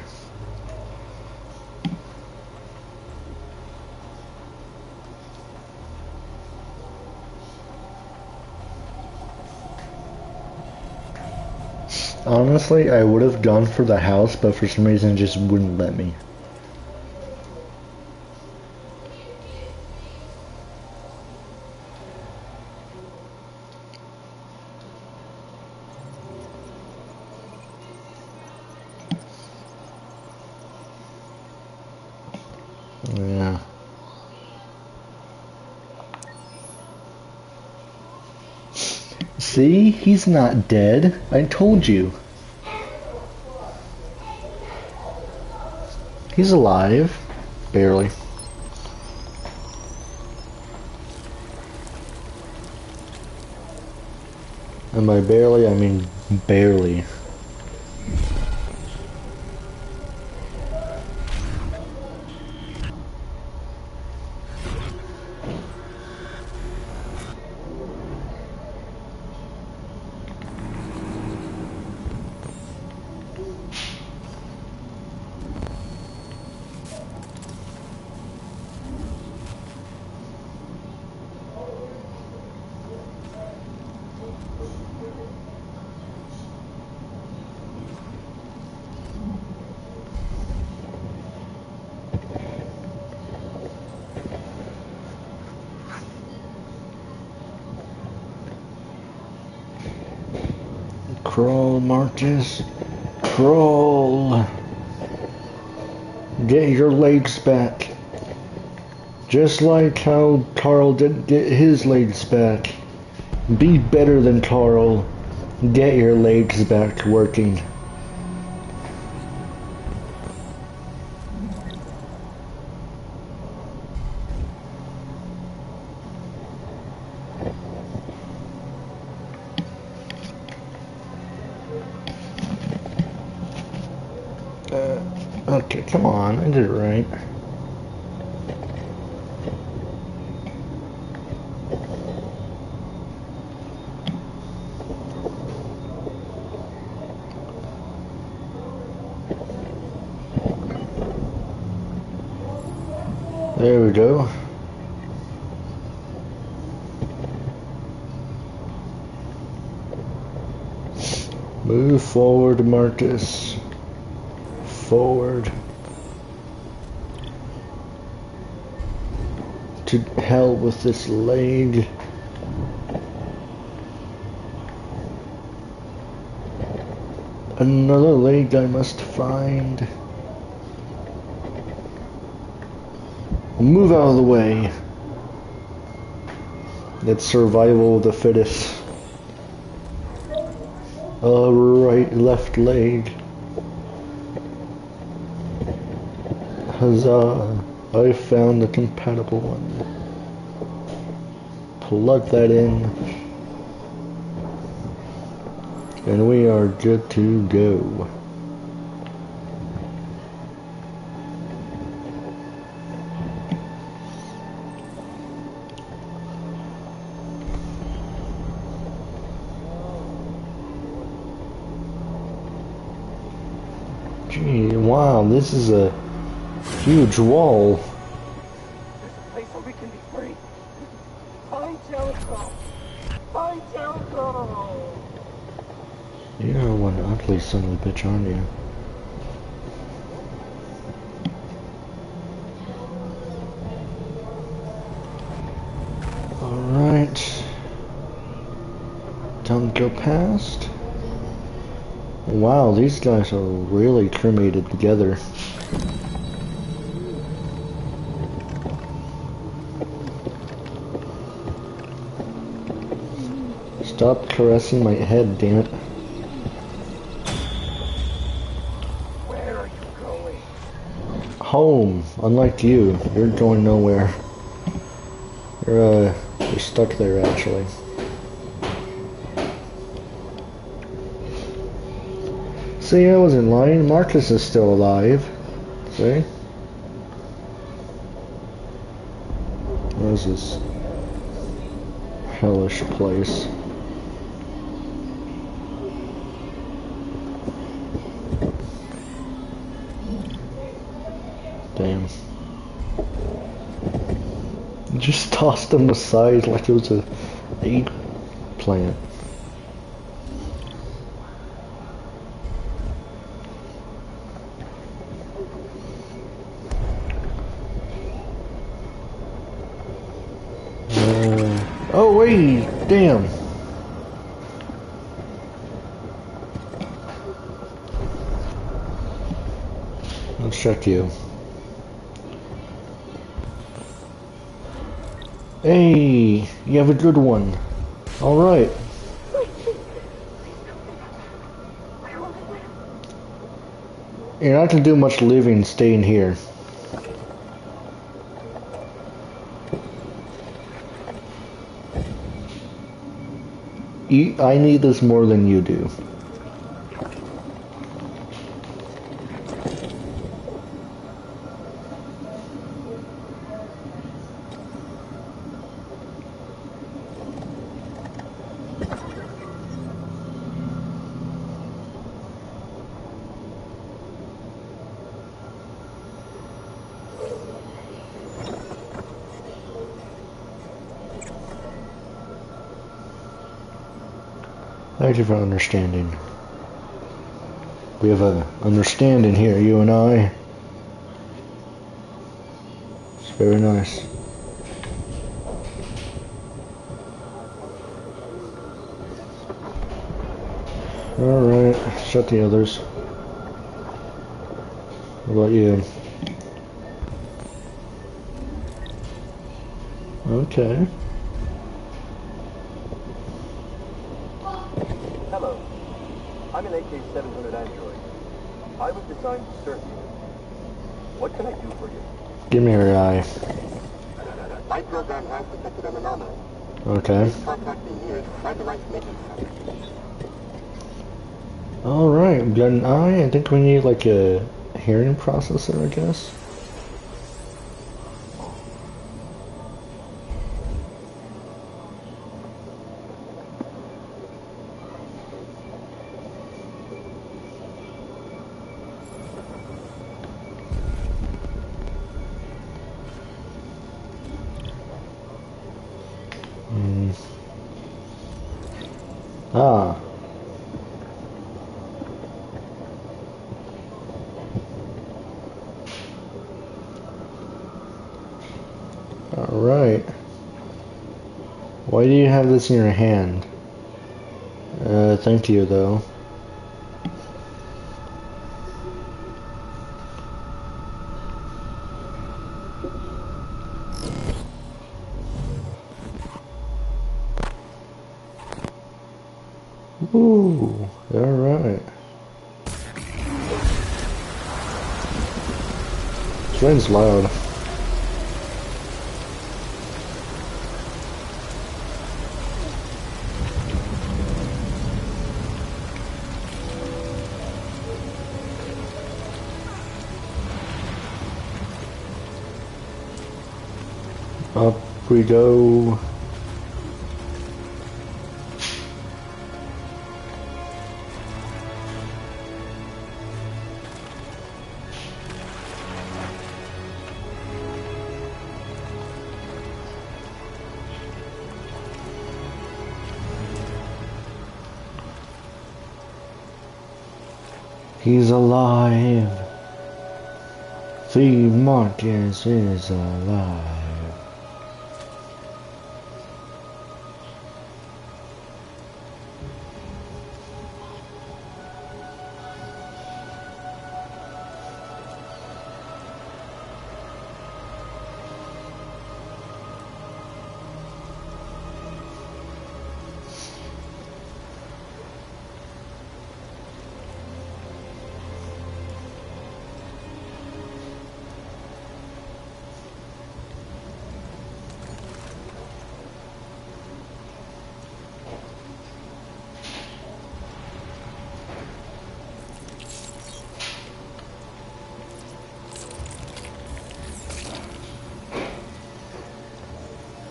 Honestly, I would have gone for the house, but for some reason it just wouldn't let me. Yeah. See? He's not dead. I told you. He's alive. Barely. And by barely, I mean barely. Crawl, Marcus. Crawl. Get your legs back. Just like how Carl didn't get his legs back. Be better than Carl. Get your legs back working. Okay, come on, I did it right. There we go. Move forward, Marcus. Forward. To hell with this leg. Another leg I must find. Move out of the way. It's survival of the fittest. Right, left leg. Huzzah. I found the compatible one. Plug that in. And we are good to go. Gee, wow, this is a huge wall. There's a place where we can be free. Find Jericho. Find Jericho. You're one ugly son of a bitch, aren't you? Alright. Don't go past. Wow, these guys are really cremated together. Stop caressing my head, damn it. Where are you going? Home. Unlike you, you're going nowhere. You're stuck there, actually. See, I wasn't lying. Marcus is still alive. See? What is this hellish place? Damn. Just tossed him aside like it was a eggplant. Oh wait, damn. Let's check you. Hey, you have a good one. Alright. You're not gonna do much living staying here. I need this more than you do. Thank you for understanding. We have an understanding here, you and I. It's very nice. Alright, shut the others. What about you? Okay. Hello. I'm an AK-700 android. I was designed to serve you. What can I do for you? Give me your eye. My program has detected an anomaly. Okay. Please contact me here at Satellite Mission Center. Alright, got an eye. I think we need like a hearing processor, I guess. Ah. Alright. Why do you have this in your hand? Thank you though. Ooh, alright. Train's loud. Up we go. He's alive. Steve Marcus is alive.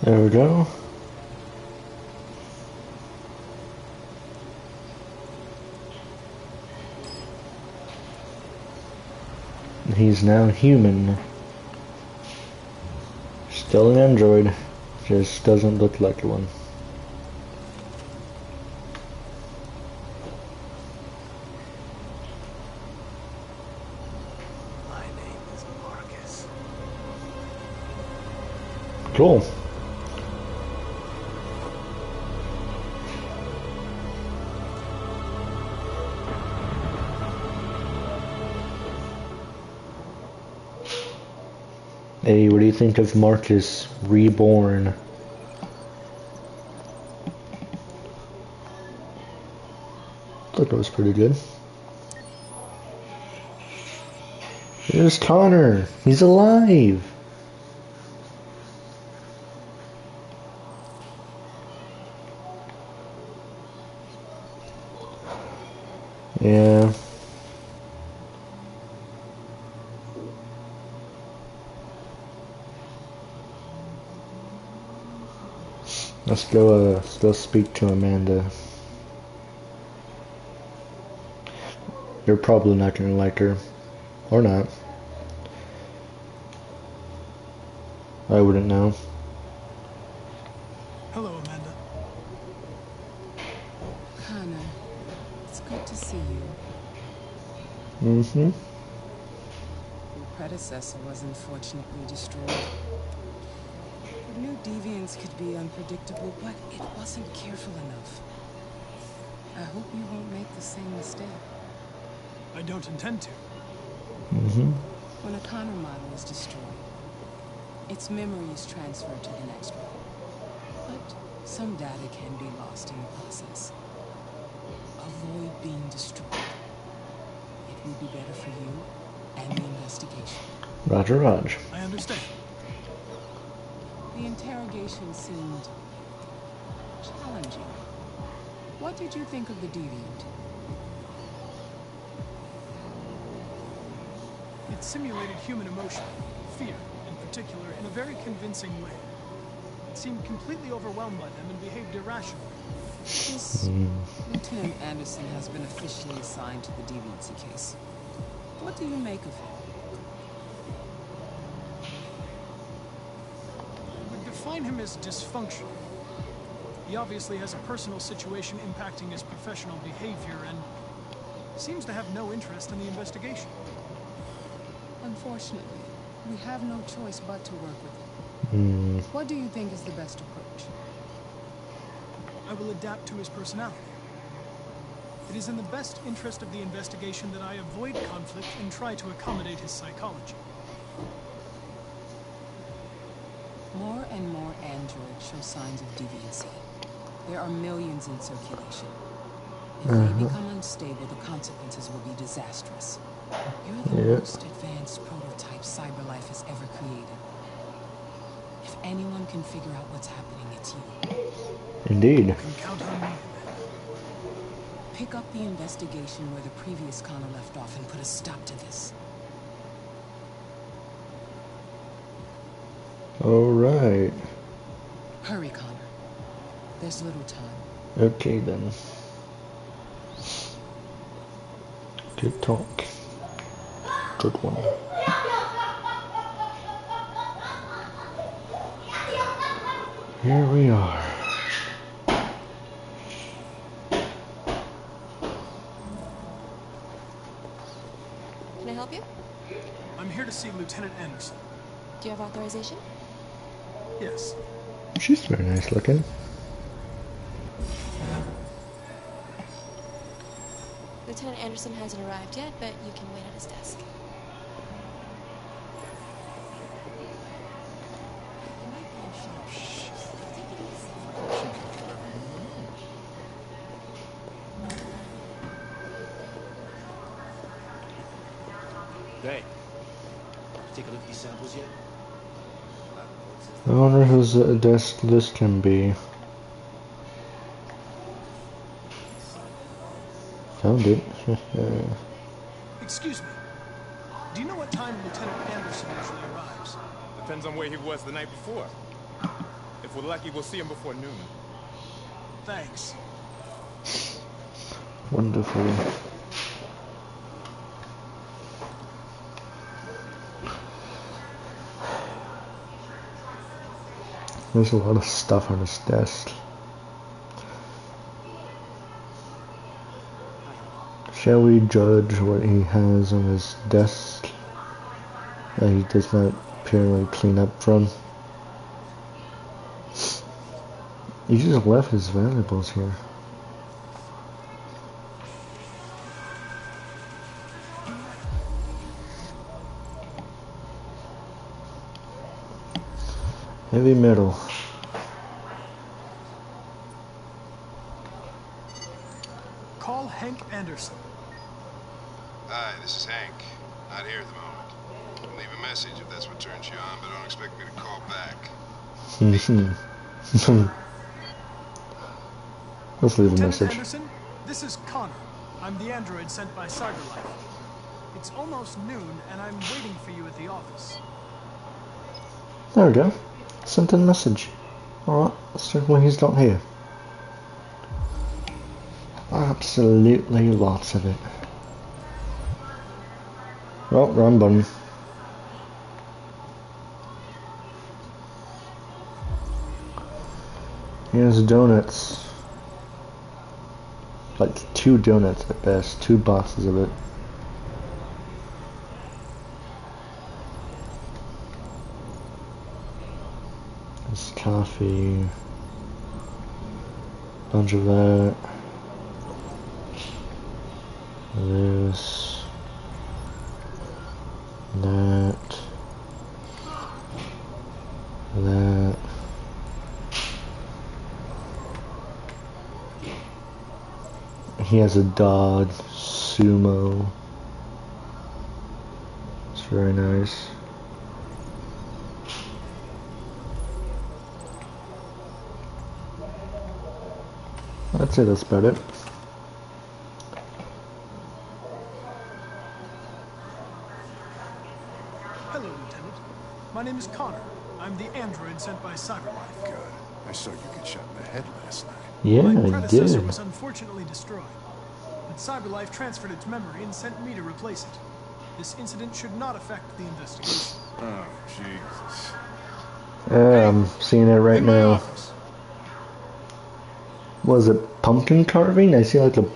There we go. He's now human. Still an android, just doesn't look like one. My name is Marcus. Cool. Hey, what do you think of Marcus Reborn? Thought it was pretty good. There's Connor. He's alive. Yeah. Let's go speak to Amanda. You're probably not gonna like her. Or not. I wouldn't know. Hello, Amanda. Connor, it's good to see you. Mm-hmm. Your predecessor was unfortunately destroyed. The new deviants could be unpredictable, but it wasn't careful enough. I hope you won't make the same mistake. I don't intend to. When a Connor model is destroyed, its memory is transferred to the next one. But some data can be lost in the process. Avoid being destroyed. It will be better for you and the investigation. Roger, Raj. I understand. The interrogation seemed challenging. What did you think of the deviant? It simulated human emotion, fear in particular, in a very convincing way. It seemed completely overwhelmed by them and behaved irrationally. This Lieutenant Anderson has been officially assigned to the deviancy case. What do you make of him? I would define him as dysfunctional. He obviously has a personal situation impacting his professional behavior and seems to have no interest in the investigation. Unfortunately, we have no choice but to work with him. What do you think is the best approach? I will adapt to his personality. It is in the best interest of the investigation that I avoid conflict and try to accommodate his psychology. More and more androids show signs of deviancy. There are millions in circulation. If they become unstable, the consequences will be disastrous. You're the most advanced prototype CyberLife has ever created. If anyone can figure out what's happening, it's you. Indeed. You can count on me. Pick up the investigation where the previous Connor left off and put a stop to this. All right. Hurry, Connor. There's little time. Okay then. Good talk. Good one. Here we are. Can I help you? I'm here to see Lieutenant Anderson. Do you have authorization? Yes. She's very nice looking. Lieutenant Anderson hasn't arrived yet, but you can wait at his desk. Hey, take a look at these samples yet? I wonder whose desk this can be. Found it. Excuse me. Do you know what time Lieutenant Anderson usually arrives? Depends on where he was the night before. If we're lucky, we'll see him before noon. Thanks. Wonderful. There's a lot of stuff on his desk. Shall we judge what he has on his desk that he does not apparently clean up from? He just left his valuables here. Heavy metal. Call Hank Anderson. Hi, this is Hank. Not here at the moment. Leave a message if that's what turns you on, but don't expect me to call back. Let's leave a Lieutenant message. Anderson, this is Connor. I'm the android sent by CyberLife. It's almost noon, and I'm waiting for you at the office. There we go. Sent a message. Alright, certainly he's not here. Absolutely lots of it. Oh, wrong button. Here's donuts. Like 2 donuts at best, 2 boxes of it. There's coffee. Bunch of that. This. That. That. He has a dog, Sumo. It's very nice. That's it, that's about it. Hello, Lieutenant. My name is Connor. I'm the android sent by CyberLife. Good. I saw you get shot in the head last night. Yeah, My I predecessor did. was unfortunately destroyed, but CyberLife transferred its memory and sent me to replace it. This incident should not affect the investigation. Oh, Jesus. I'm seeing it right now. Was it pumpkin carving? I see like a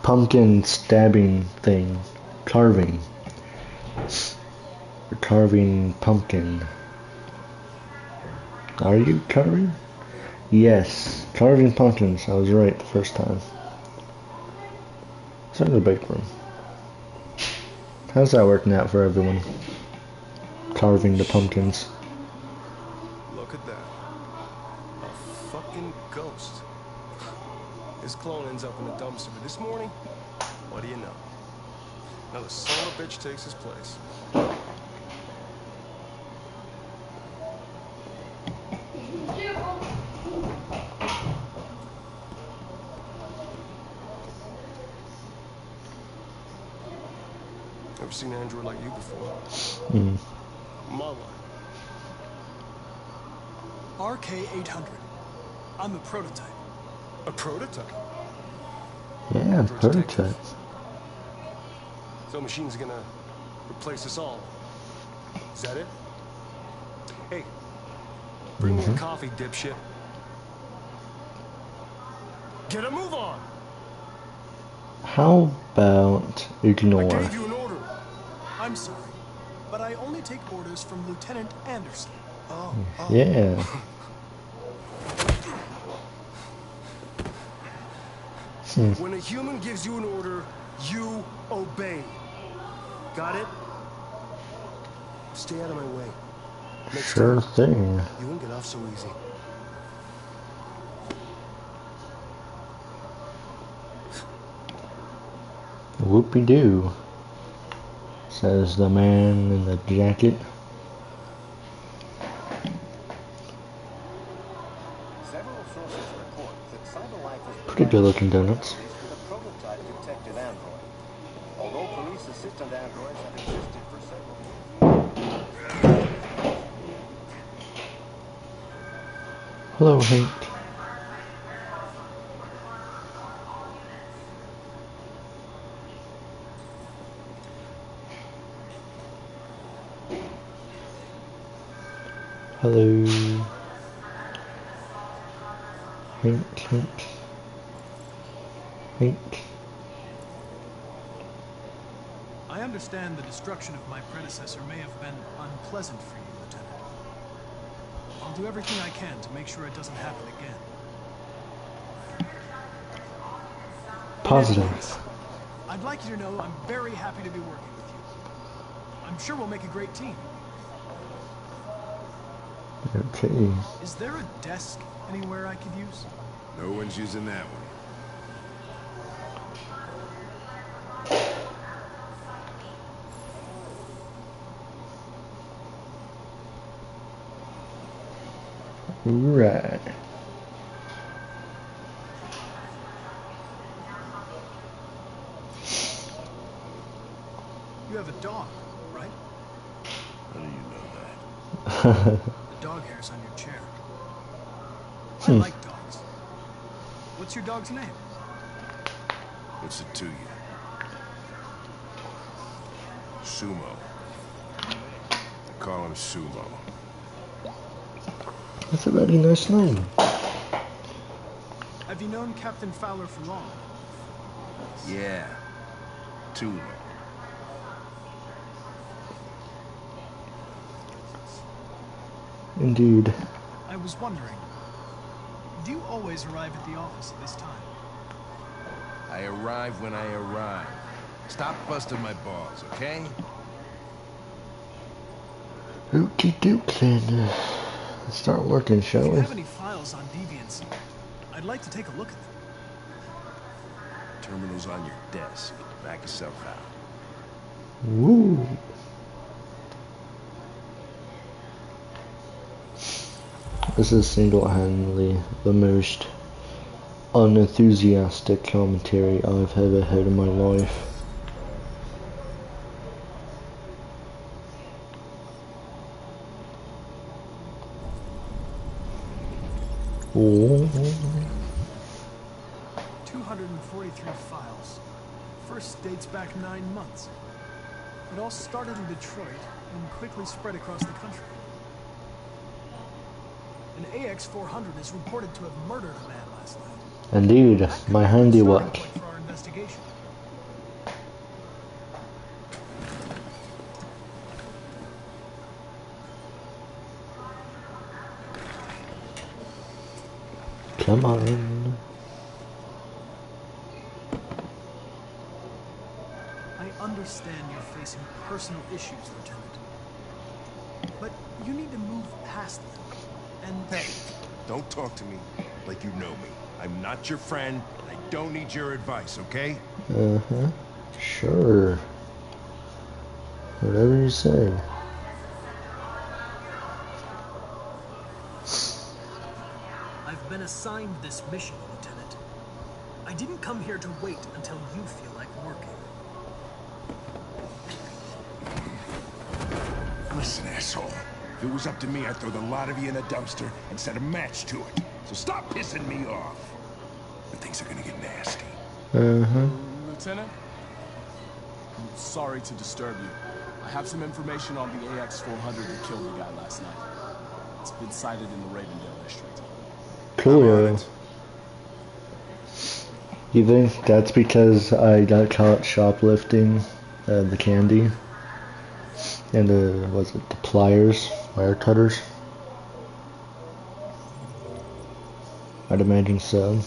pumpkin stabbing thing. Carving. You're carving pumpkin. Are you carving? Yes. Carving pumpkins. I was right the first time. It's in the bake room. How's that working out for everyone? Carving the pumpkins. Look at that. A fucking ghost. His clone ends up in the dumpster, but this morning, what do you know? Another son of a bitch takes his place. Never seen an android like you before. Mama. RK-800. I'm a prototype. A prototype? Yeah, prototype. So machine's gonna replace us all. Is that it? Hey, bring me a coffee, dipshit. Get a move on! How about ignore? I gave you an order. I'm sorry, but I only take orders from Lieutenant Anderson. Oh. Yeah. When a human gives you an order, you obey. Got it? Stay out of my way. Next Sure time, thing. you won't get off so easy. Whoopie-doo, says the man in the jacket. Several sources report that CyberLife has Pretty good looking donuts. with a prototype detective android. Although police assistant androids have existed for several years. Hello, Hank. Hello. Hank, Hank. Hank. I understand the destruction of my predecessor may have been unpleasant for you, Lieutenant. I'll do everything I can to make sure it doesn't happen again. Positive. I'd like you to know I'm very happy to be working with you. I'm sure we'll make a great team. Okay. Is there a desk anywhere I could use? No one's using that one. Right. You have a dog, right? How do you know that? The dog hair's on your chair. I like dogs. What's your dog's name? What's it to you? Sumo. I call him Sumo. That's a very nice name. Have you known Captain Fowler for long? Yeah. Too long. Indeed. I was wondering, do you always arrive at the office at this time? I arrive when I arrive. Stop busting my balls, okay? Okie doke then. Let's start working, shall If you we? have any files on Deviancy, I'd like to take a look at them. Terminal's on your desk. Knock yourself out. Woo! This is single-handedly the most unenthusiastic commentary I've ever heard in my life. Oh. 243 files. First dates back 9 months. It all started in Detroit and quickly spread across the country. An AX-400 is reported to have murdered a man last night. Indeed, my handiwork. For our investigation. Come on. I understand you're facing personal issues, Lieutenant. But you need to move past them. And Hey, don't talk to me like you know me. I'm not your friend. I don't need your advice, okay? Uh-huh. Sure. Whatever you say. I've been assigned this mission, Lieutenant. I didn't come here to wait until you feel like working. Listen, asshole. If it was up to me, I'd throw the lot of you in a dumpster and set a match to it. So stop pissing me off. But things are gonna get nasty. Uh-huh. Lieutenant? I'm sorry to disturb you. I have some information on the AX-400 that killed the guy last night. It's been sighted in the Ravendale district. Cool. You think that's because I got caught shoplifting the candy? And was it the pliers, wire cutters? I'd imagine so.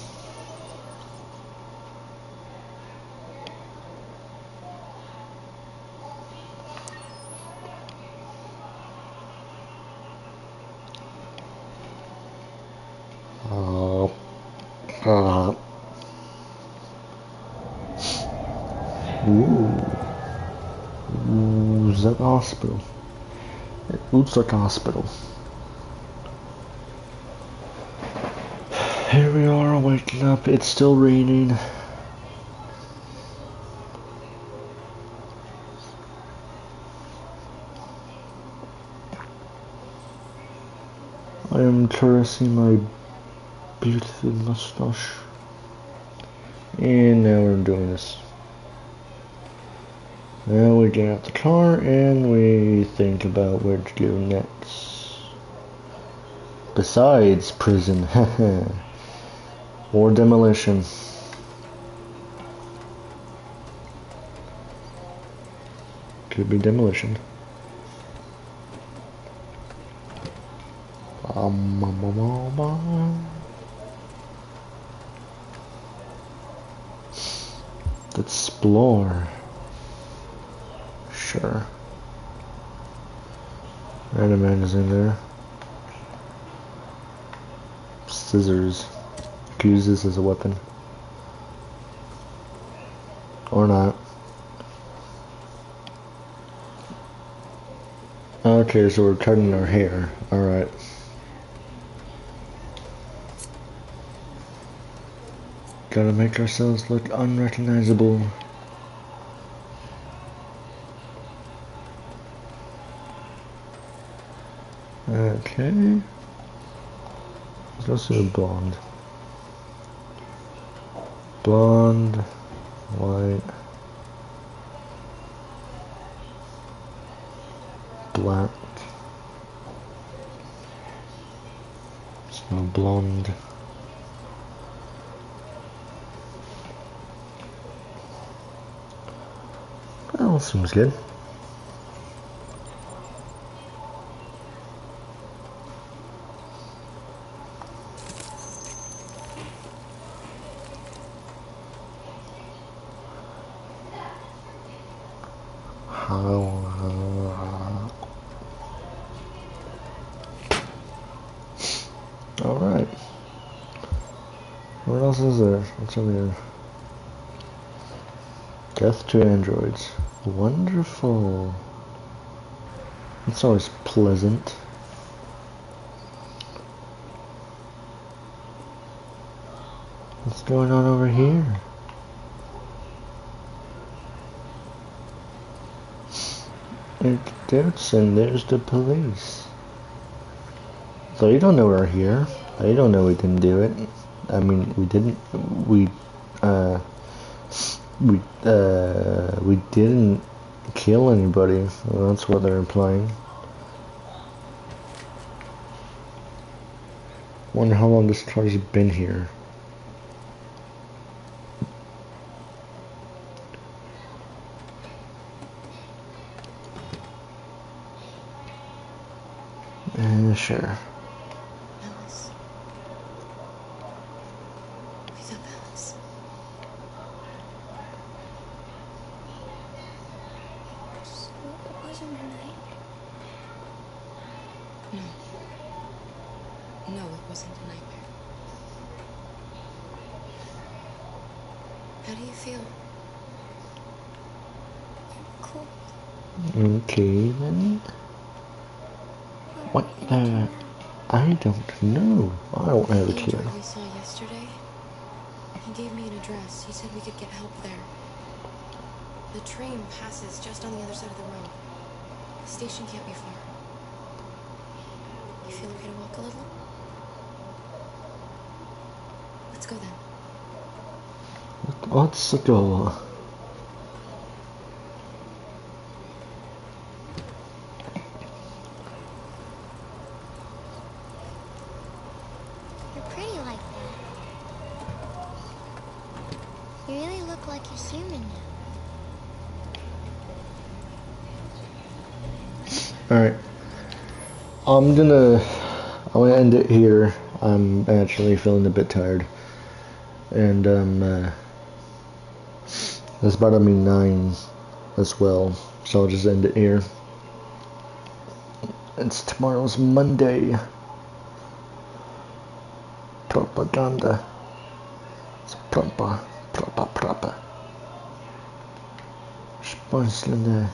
Ooh, is that the hospital? It looks like a hospital. Here we are waking up. It's still raining. I am caressing my beautiful mustache. And now we're doing this. Now we get out the car and we think about where to go next. Besides prison. Or demolition. Could be demolition. Let's explore. Sure. Random magazine there. Scissors. Use this as a weapon. Or not. Okay, so we're cutting our hair. Alright. Gotta make ourselves look unrecognizable. Okay. Let's also a blonde. Blonde, white, black. So blonde. Well, seems good. Alright. What else is there? What's over here? Death to androids. Wonderful. It's always pleasant. What's going on over here? And there's the police. So you don't know we're here. They don't know we can do it. I mean, we didn't. We didn't kill anybody. Well, that's what they're implying. Wonder how long this car's been here. Sure. Alice. Wake up, Alice. So it wasn't a nightmare? No. No, it wasn't a nightmare. How do you feel? Cool. Okay, then. What the? I don't know. I don't have a The clue. android we saw yesterday, he gave me an address. He said we could get help there. The train passes just on the other side of the road. The station can't be far. You feel okay to walk a little? Let's go then. Let's go. You're pretty like that. You really look like you're human now. Alright. I'm gonna end it here. I'm actually feeling a bit tired. And it's about to be 9 as well. So I'll just end it here. Tomorrow's Monday. Propaganda. It's proper. Sponsor